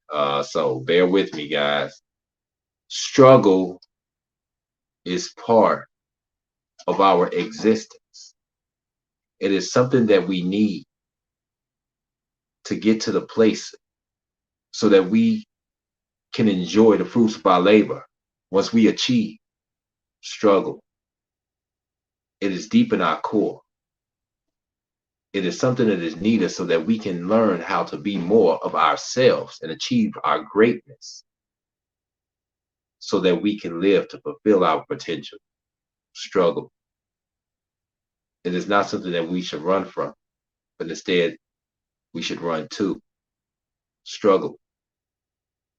So bear with me, guys. Struggle is part of our existence. It is something that we need to get to the place so that we can enjoy the fruits of our labor once we achieve. Struggle. It is deep in our core. It is something that is needed so that we can learn how to be more of ourselves and achieve our greatness, so that we can live to fulfill our potential. Struggle. It is not something that we should run from, but instead we should run to. Struggle.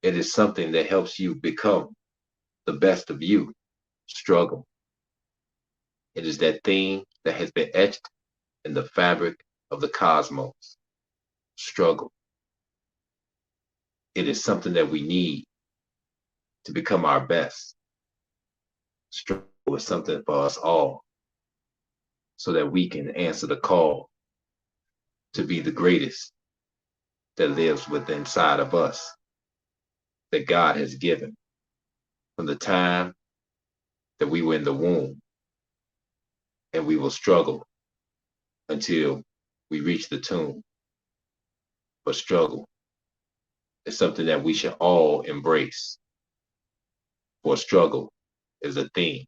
It is something that helps you become the best of you. Struggle. It is that thing that has been etched in the fabric of the cosmos. Struggle. It is something that we need to become our best. Struggle is something for us all so that we can answer the call to be the greatest that lives within inside of us, that God has given from the time that we were in the womb. And we will struggle until we reach the tomb. But struggle is something that we should all embrace. For struggle is a thing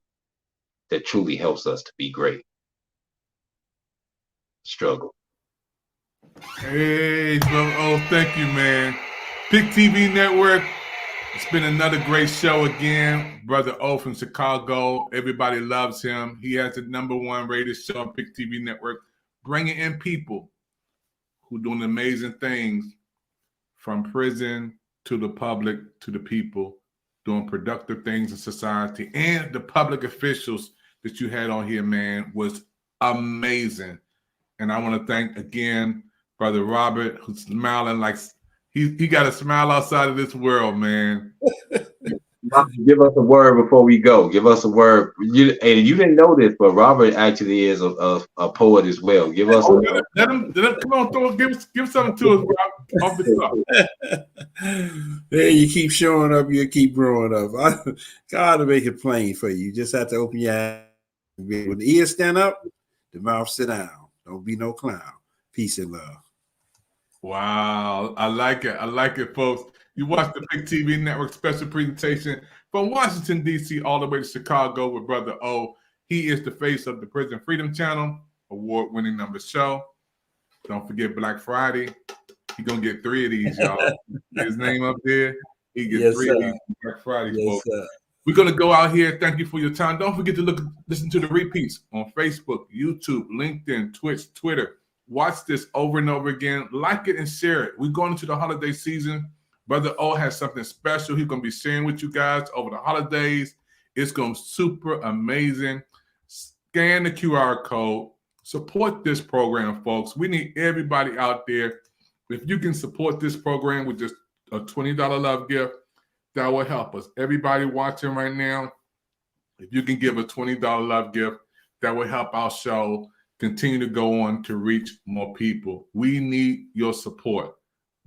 that truly helps us to be great. Struggle. Hey, Brother O, thank you, man. PIC TV Network. It's been another great show again. Brother O from Chicago. Everybody loves him. He has the #1 rated show on PIC TV Network, bringing in people who doing amazing things from prison to the public to the people, doing productive things in society. And the public officials that you had on here, man, was amazing. And I want to thank again Brother Robert, who's smiling like he got a smile outside of this world, man. Give us a word before we go. Give us a word. You didn't know this, but Robert actually is a poet as well. Give us a word. Let him come on, give something to us, Rob, off the top. There, you keep showing up, you keep growing up. God will make it plain for you. You just have to open your eyes. When the ears stand up, the mouth sit down. Don't be no clown. Peace and love. Wow, I like it. I like it, folks. You watch the PIC TV Network special presentation from Washington, D.C. all the way to Chicago with Brother O. He is the face of the Prison Freedom Channel, award-winning number show. Don't forget Black Friday. He's going to get 3 of these, y'all. His name up there. He gets 3 of these Black Friday, folks. Sir. We're going to go out here. Thank you for your time. Don't forget to listen to the repeats on Facebook, YouTube, LinkedIn, Twitch, Twitter. Watch this over and over again. Like it and share it. We're going into the holiday season. Brother O has something special he's going to be sharing with you guys over the holidays. It's going to be super amazing. Scan the QR code. Support this program, folks. We need everybody out there. If you can support this program with just a $20 love gift, that will help us. Everybody watching right now, if you can give a $20 love gift, that will help our show continue to go on to reach more people. We need your support.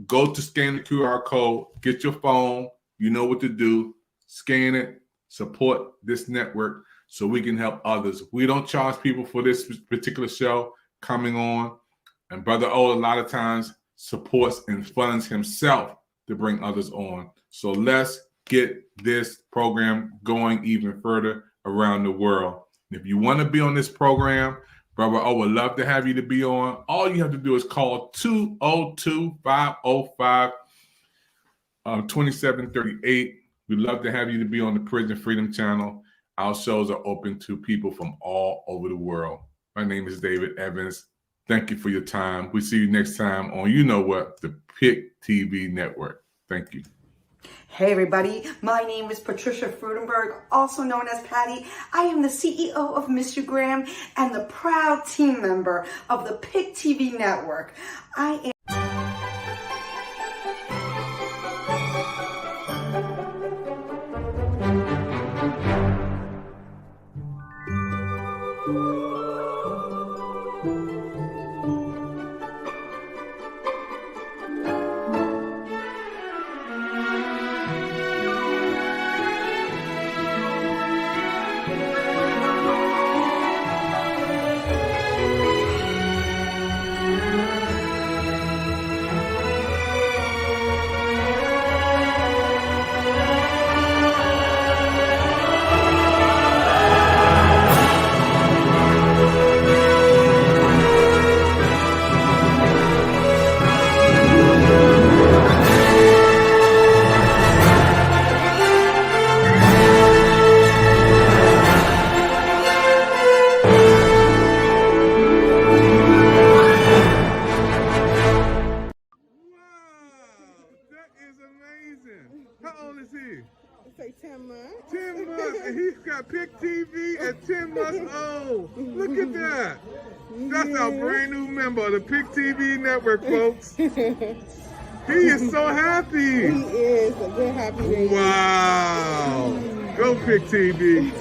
Go to scan the QR code, get your phone, you know what to do, scan it, support this network so we can help others. We don't charge people for this particular show coming on. And Brother O, a lot of times, supports and funds himself to bring others on. So let's get this program going even further around the world. If you want to be on this program, Brother O would love to have you to be on. All you have to do is call 202-505-2738. We'd love to have you to be on the Prison Freedom Channel. Our shows are open to people from all over the world. My name is David Evans. Thank you for your time. We see you next time on, you know what, the PIC TV Network. Thank you. Hey everybody, my name is Patricia Frudenberg, also known as Patty. I am the CEO of Mr. Graham and the proud team member of the PIC TV Network. I am How old is he? Say 10 months. 10 months, and he's got PIC TV at 10 months old. Look at that. That's our brand new member of the PIC TV Network, folks. He is so happy. He is a good happy baby. Wow. Go PIC TV.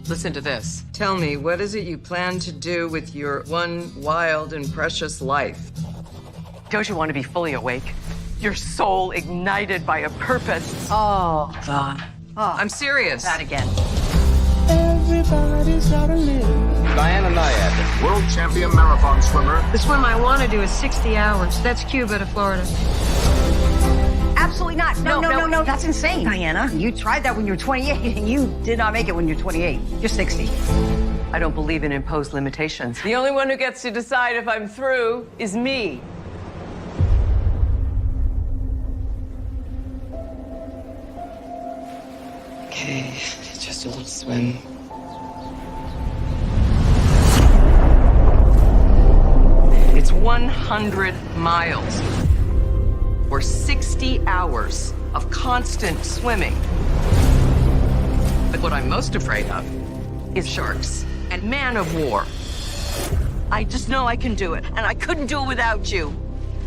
Listen to this. Tell me, what is it you plan to do with your one wild and precious life? Don't you want to be fully awake? Your soul ignited by a purpose. Oh, God. Oh, I'm serious. That again. Everybody's gotta live. Diana Nyad, world champion marathon swimmer. The swim I want to do is 60 hours. That's Cuba to Florida. Absolutely not. No. That's insane, Diana. You tried that when you were 28, and you did not make it when you're 28. You're 60. I don't believe in imposed limitations. The only one who gets to decide if I'm through is me. Okay, just a little swim. It's 100 miles or 60 hours of constant swimming. But what I'm most afraid of is sharks and man of war. I just know I can do it, and I couldn't do it without you.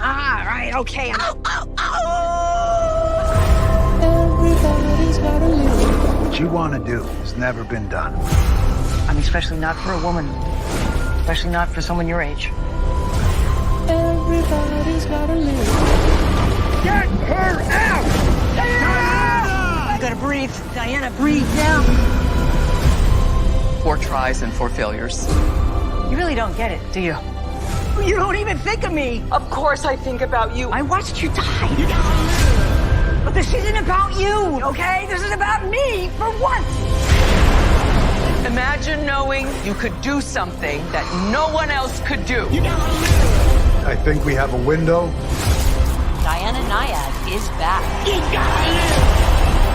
Ah, right, okay. Everybody's gotta live. What you want to do has never been done. I mean, especially not for a woman. Especially not for someone your age. Everybody's gotta live. Get her out! Diana! You gotta breathe. Diana, breathe now. 4 tries and 4 failures. You really don't get it, do you? You don't even think of me. Of course I think about you. I watched you die. But this isn't about you, okay? This is about me for once. Imagine knowing you could do something that no one else could do. I think we have a window. Diana Nyad is back.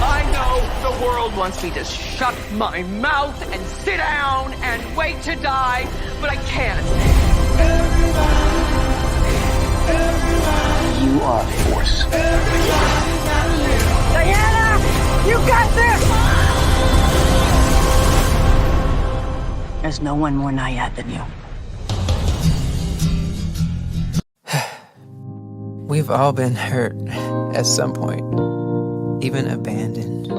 I know the world wants me to shut my mouth and sit down and wait to die, but I can't. You are force. Diana, you got this! There's no one more Nyad than you. We've all been hurt at some point, even abandoned.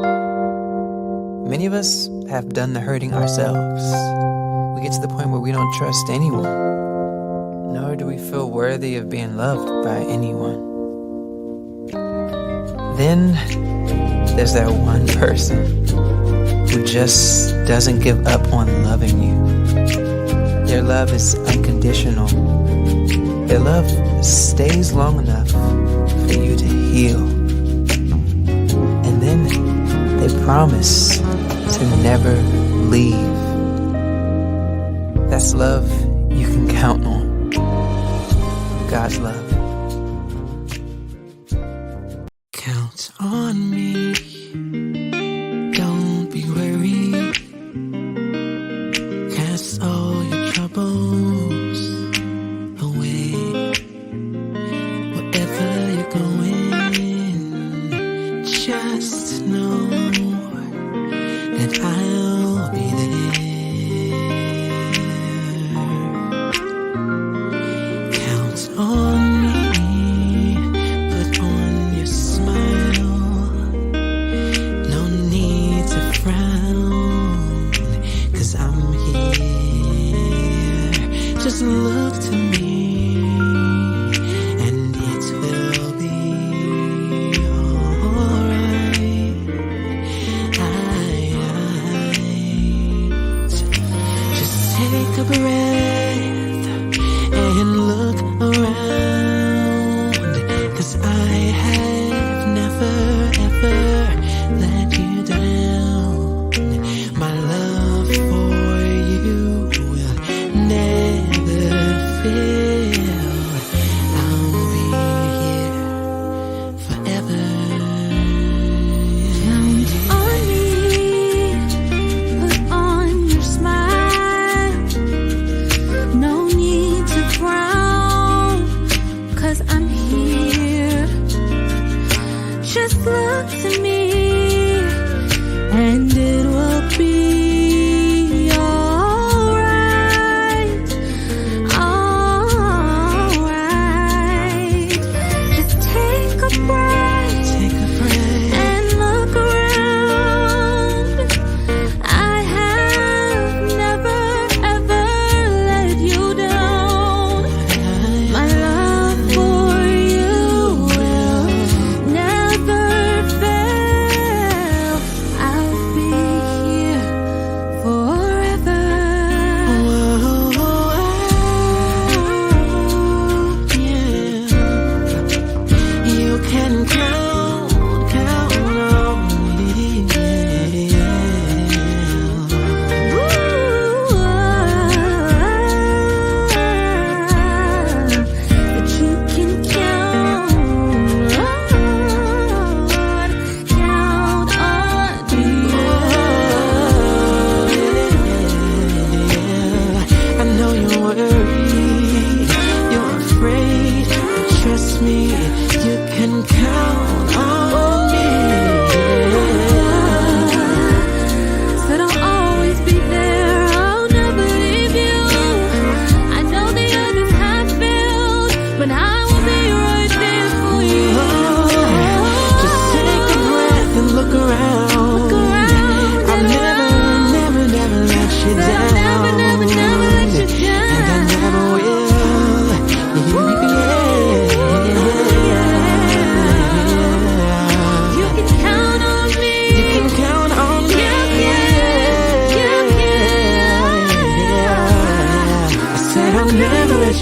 Many of us have done the hurting ourselves. We get to the point where we don't trust anyone, nor do we feel worthy of being loved by anyone. Then there's that one person who just doesn't give up on loving you. Their love is unconditional. Their love stays long enough for you to heal. And then they promise to never leave. That's love you can count on. God's love. Count on me. Don't be worried. Cast all your troubles away. Wherever you're going, just know that I'll be there. Count on me. Put on your smile.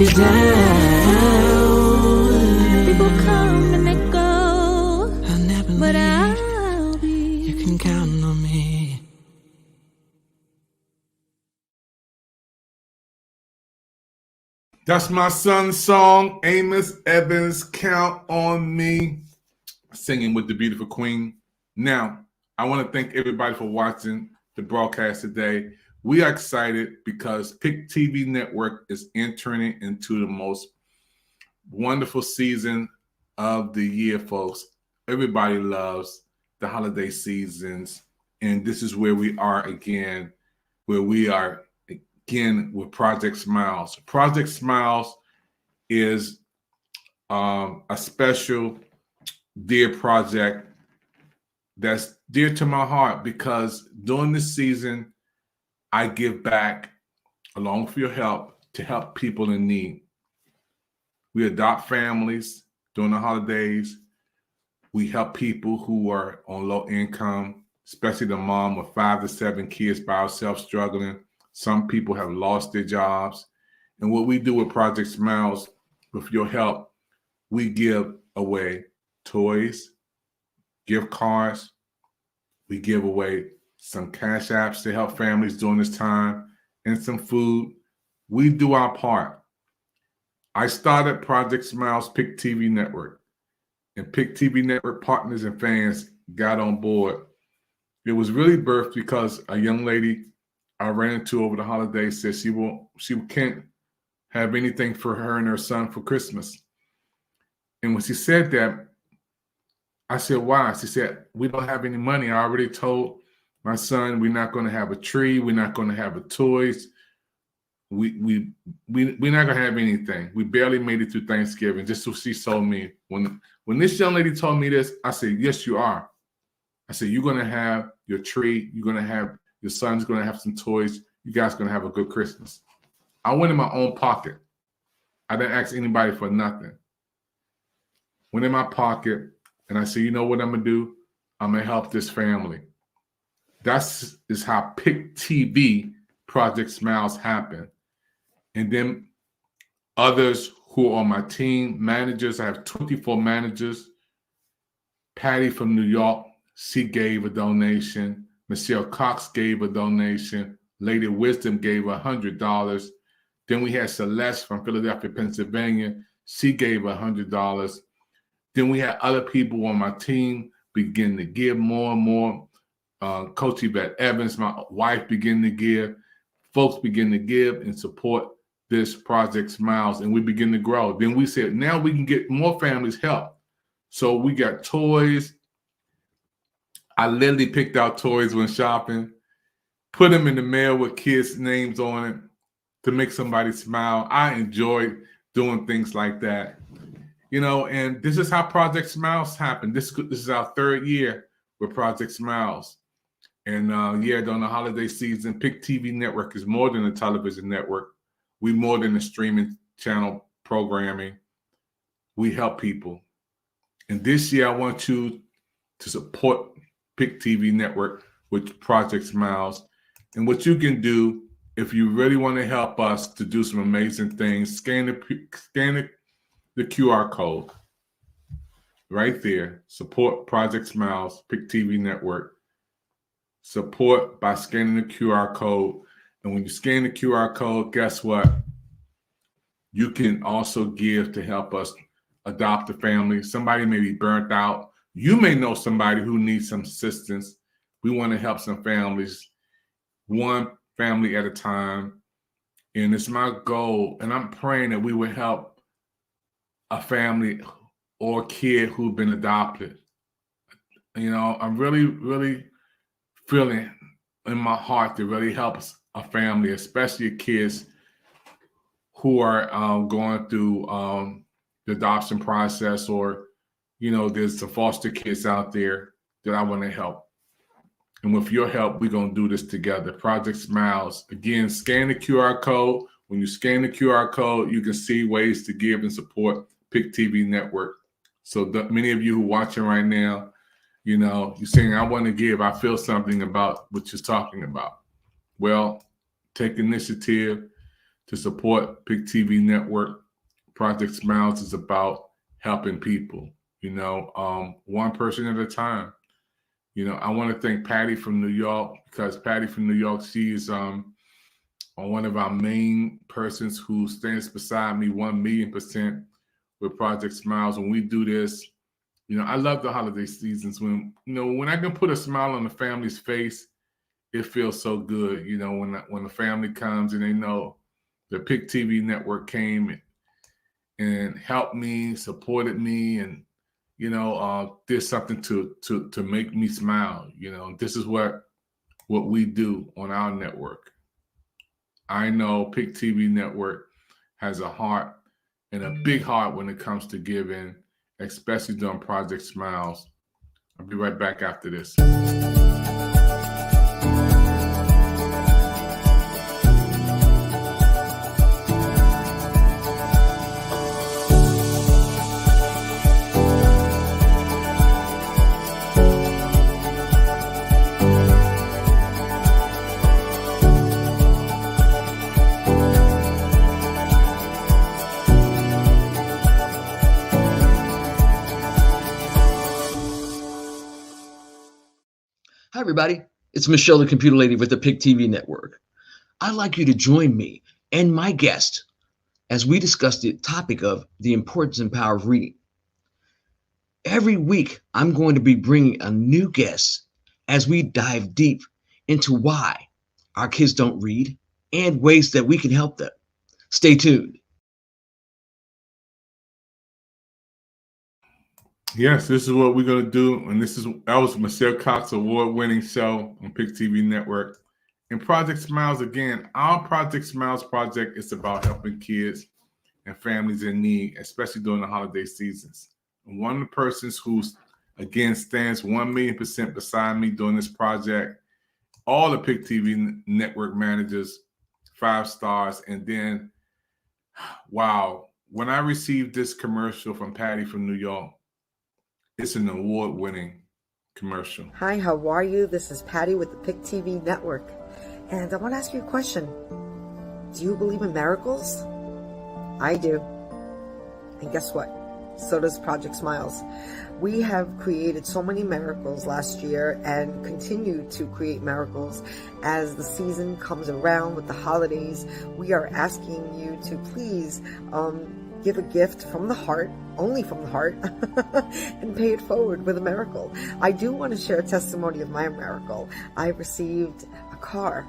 you down. People come and they go, I'll never but leave. I'll be. You can count on me. That's my son's song, Amos Evans, Count on Me, singing with the beautiful queen. Now, I want to thank everybody for watching the broadcast today. We are excited because PIC TV Network is entering into the most wonderful season of the year, folks. Everybody loves the holiday seasons, and this is where we are again, with Project Smiles. Project Smiles is a special dear project that's dear to my heart because during this season, I give back along with your help to help people in need. We adopt families during the holidays. We help people who are on low income, especially the mom with 5 to 7 kids by herself struggling. Some people have lost their jobs. And what we do with Project Smiles, with your help, we give away toys, gift cards. We give away some cash apps to help families during this time and some food. We do our part. I started Project Smiles PIC TV Network, and PIC TV Network partners and fans got on board. It was really birthed because a young lady I ran into over the holidays said she can't have anything for her and her son for Christmas. And when she said that, I said, why? She said, we don't have any money. I already told my son we're not going to have a tree. We're not going to have a toys. We're not going to have anything. We barely made it through Thanksgiving, just so she told me. When this young lady told me this, I said, yes, you are. I said, you're going to have your tree. You're going to have, your son's going to have some toys. You guys are going to have a good Christmas. I went in my own pocket. I didn't ask anybody for nothing. Went in my pocket, and I said, you know what I'm going to do? I'm going to help this family. That's is how PIC TV Project Smiles happen. And then others who are on my team, managers, I have 24 managers. Patty from New York, she gave a donation. Michelle Cox gave a donation. Lady Wisdom gave $100. Then we had Celeste from Philadelphia, Pennsylvania. She gave $100. Then we had other people on my team begin to give more and more. Coach Yvette Evans, my wife, began to give. Folks begin to give and support this Project Smiles, and we begin to grow. Then we said, now we can get more families help. So we got toys. I literally picked out toys when shopping, put them in the mail with kids' names on it to make somebody smile. I enjoy doing things like that. You know, and this is how Project Smiles happened. This is our 3rd year with Project Smiles. And during the holiday season, PIC TV Network is more than a television network. We more than a streaming channel programming. We help people. And this year, I want you to support PIC TV Network with Project Smiles. And what you can do, if you really want to help us to do some amazing things, scan the QR code right there. Support Project Smiles, PIC TV Network. Support by scanning the QR code. And when you scan the QR code, guess what? You can also give to help us adopt a family. Somebody may be burnt out. You may know somebody who needs some assistance. We want to help some families, one family at a time. And it's my goal, and I'm praying that we will help a family or kid who've been adopted. You know, I'm really, really feeling in my heart to really help a family, especially kids who are going through the adoption process, or, you know, there's some foster kids out there that I want to help. And with your help, we're going to do this together. Project Smiles. Again, scan the QR code. When you scan the QR code, you can see ways to give and support PIC TV Network. So many of you who are watching right now, you know, you're saying, I want to give. I feel something about what you're talking about. Well, take initiative. to support PIC TV Network. Project Smiles is about helping people, one person at a time. I want to thank Patty from New York, because Patty from New York, she's one of our main persons who stands beside me 1,000,000% with Project Smiles. When we do this, I love the holiday seasons when I can put a smile on the family's face. It feels so good, when the family comes and they know the PIC TV Network came and helped me, supported me, and did something to make me smile. This is what we do on our network. I know PIC TV Network has a heart, and a big heart when it comes to giving, especially during Project Smiles. I'll be right back after this. Hi, everybody. It's Michelle, the computer lady with the PIC TV Network. I'd like you to join me and my guest as we discuss the topic of the importance and power of reading. Every week, I'm going to be bringing a new guest as we dive deep into why our kids don't read and ways that we can help them. Stay tuned. Yes, this is what we're going to do. And that was Michelle Cox award-winning show on PIC TV Network. And Project Smiles, again, our Project Smiles project is about helping kids and families in need, especially during the holiday seasons. And one of the persons who, again, stands 1,000,000% beside me during this project, all the PIC TV Network managers, 5 stars. And then, wow, when I received this commercial from Patty from New York, it's an award-winning commercial. Hi, how are you? This is Patty with the PIC TV Network. And I want to ask you a question. Do you believe in miracles? I do. And guess what? So does Project Smiles. We have created so many miracles last year and continue to create miracles as the season comes around with the holidays. We are asking you to please give a gift from the heart, only from the heart, and pay it forward with a miracle. I do want to share a testimony of my miracle. I received a car.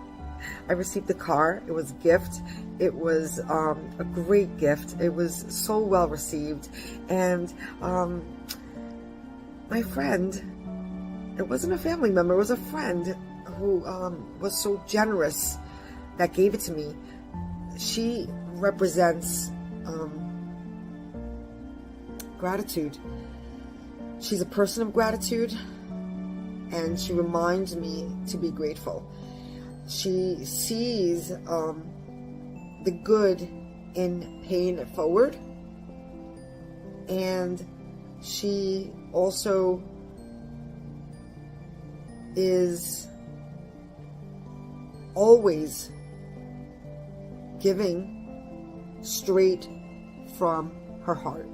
I received a car. It was a gift. It was a great gift. It was so well received. And my friend, it wasn't a family member, it was a friend who was so generous that gave it to me. She represents gratitude. She's a person of gratitude, and she reminds me to be grateful. She sees the good in paying it forward, and she also is always giving straight from her heart.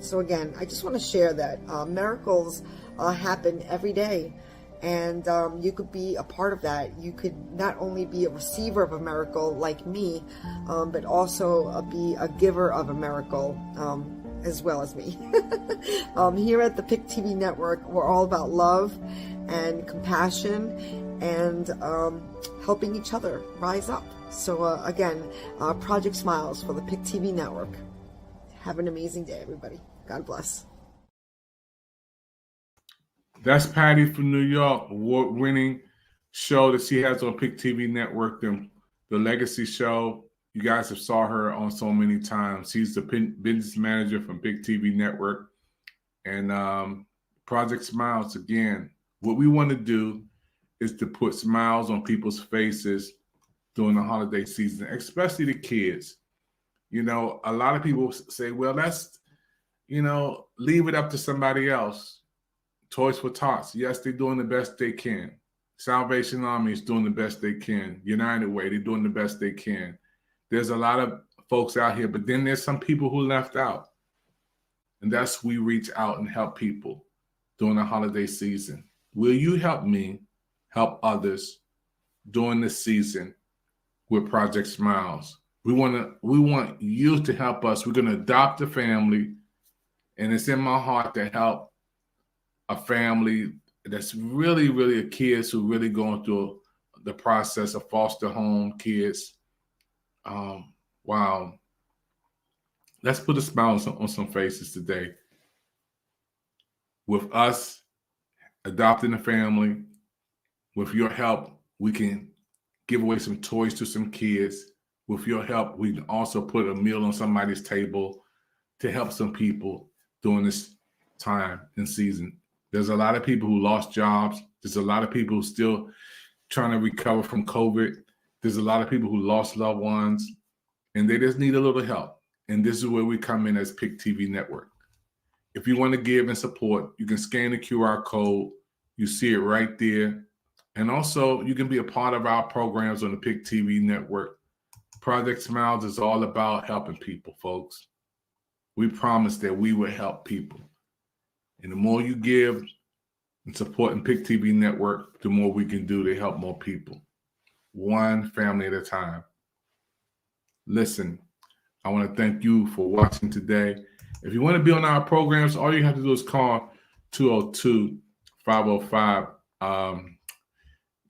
So again, I just want to share that miracles happen every day, and you could be a part of that. You could not only be a receiver of a miracle like me, but also be a giver of a miracle as well as me. Here at the PIC TV Network, we're all about love and compassion and helping each other rise up. So again, Project Smiles for the PIC TV Network. Have an amazing day, everybody. God bless. That's Patty from New York, award-winning show that she has on PIC TV Network, the Legacy Show. You guys have saw her on so many times. She's the business manager from PIC TV Network. And Project Smiles, again, what we want to do is to put smiles on people's faces during the holiday season, especially the kids. A lot of people say, well, let's, leave it up to somebody else. Toys for Tots, yes, they're doing the best they can. Salvation Army is doing the best they can. United Way, they're doing the best they can. There's a lot of folks out here, but then there's some people who left out. And that's we reach out and help people during the holiday season. Will you help me help others during this season with Project Smiles? We want you to help us. We're going to adopt a family, and it's in my heart to help a family that's really, really kids who really going through the process of foster home kids. Wow. Let's put a smile on some faces today. With us adopting a family, with your help, we can give away some toys to some kids. With your help, we can also put a meal on somebody's table to help some people during this time and season. There's a lot of people who lost jobs. There's a lot of people who still trying to recover from COVID. There's a lot of people who lost loved ones, and they just need a little help. And this is where we come in as PIC TV Network. If you want to give and support, you can scan the QR code. You see it right there. And also, you can be a part of our programs on the PIC TV Network. Project Smiles is all about helping people, folks. We promise that we will help people. And the more you give and support in PIC TV Network, the more we can do to help more people. One family at a time. Listen, I want to thank you for watching today. If you want to be on our programs, all you have to do is call 202-505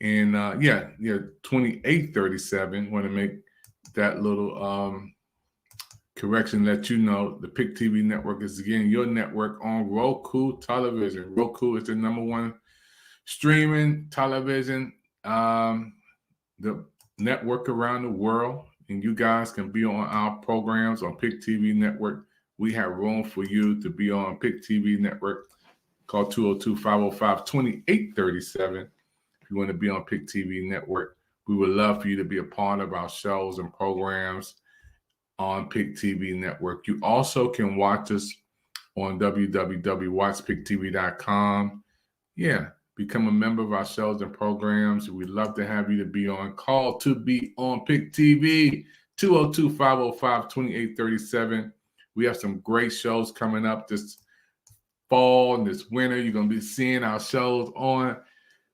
2837. Want to make that little correction, let you know the PIC TV Network is again your network on Roku television. Roku is the #1 streaming television, the network around the world, and you guys can be on our programs on PIC TV Network. We have room for you to be on PIC TV Network. Call 202-505-2837 if you want to be on PIC TV Network. We would love for you to be a part of our shows and programs on PIC TV Network. You also can watch us on www.watchpictv.com. Yeah, become a member of our shows and programs. We'd love to have you to be on. Call to be on PIC TV, 202-505-2837. We have some great shows coming up this fall and this winter. You're going to be seeing our shows on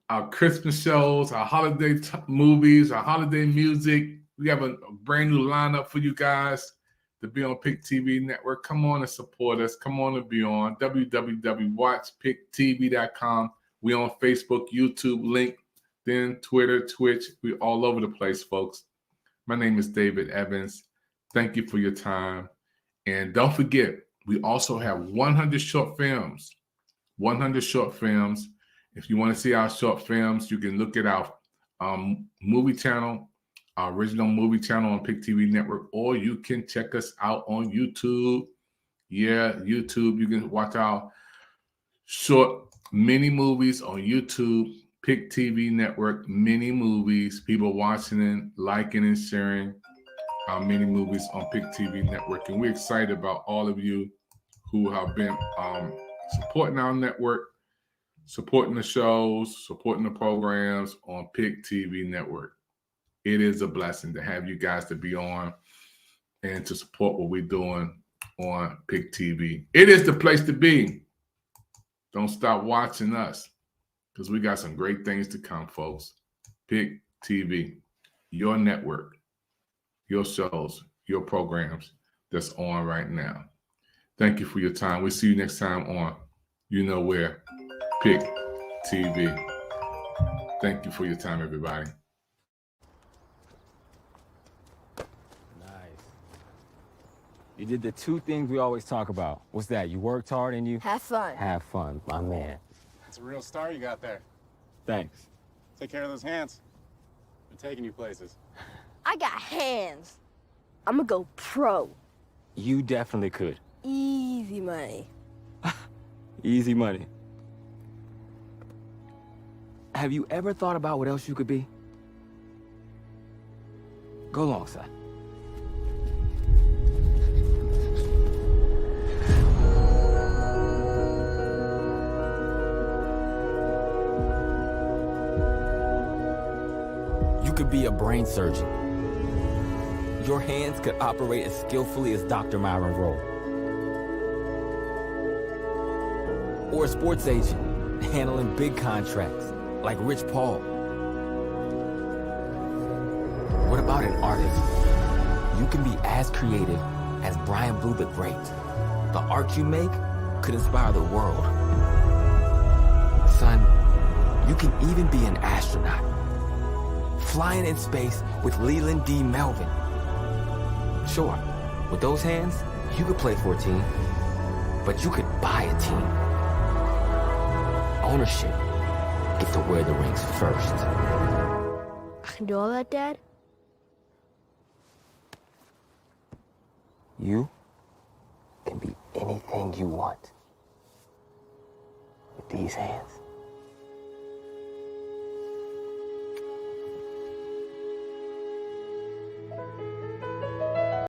our Christmas shows, our holiday movies, our holiday music. We have a brand new lineup for you guys to be on PIC TV Network. Come on and support us. Come on and be on www.watchpictv.com. We on Facebook, YouTube, LinkedIn, Twitter, Twitch. We're all over the place, folks. My name is David Evans. Thank you for your time. And don't forget, we also have 100 short films. 100 short films. If you want to see our short films, you can look at our movie channel, our original movie channel on PIC TV Network, or you can check us out on YouTube. Yeah, YouTube. You can watch our short mini movies on YouTube, PIC TV Network, mini movies. People watching and liking and sharing our mini movies on PIC TV Network. And we're excited about all of you who have been supporting our network, supporting the shows, supporting the programs on PIC TV Network. It is a blessing to have you guys to be on and to support what we're doing on PIC TV. It is the place to be. Don't stop watching us because we got some great things to come, folks. PIC TV, your network, your shows, your programs that's on right now. Thank you for your time. We'll see you next time on You Know Where, PIC TV. Thank you for your time, everybody. You did the two things we always talk about. What's that? You worked hard and you... Have fun. Have fun, my man. That's a real star you got there. Thanks. Take care of those hands. They're taking you places. I got hands. I'm gonna go pro. You definitely could. Easy money. Easy money. Have you ever thought about what else you could be? Go along, son. You could be a brain surgeon. You your hands could operate as skillfully as Dr. Myron Rowe. Or a sports agent handling big contracts like Rich Paul. What about an artist? You can be as creative as Brian Blue the Great. The art you make could inspire the world. Son, you can even be an astronaut, flying in space with Leland D. Melvin. Sure, with those hands, you could play for a team, but you could buy a team. Ownership gets to wear the rings first. I can do all that, Dad? You can be anything you want with these hands.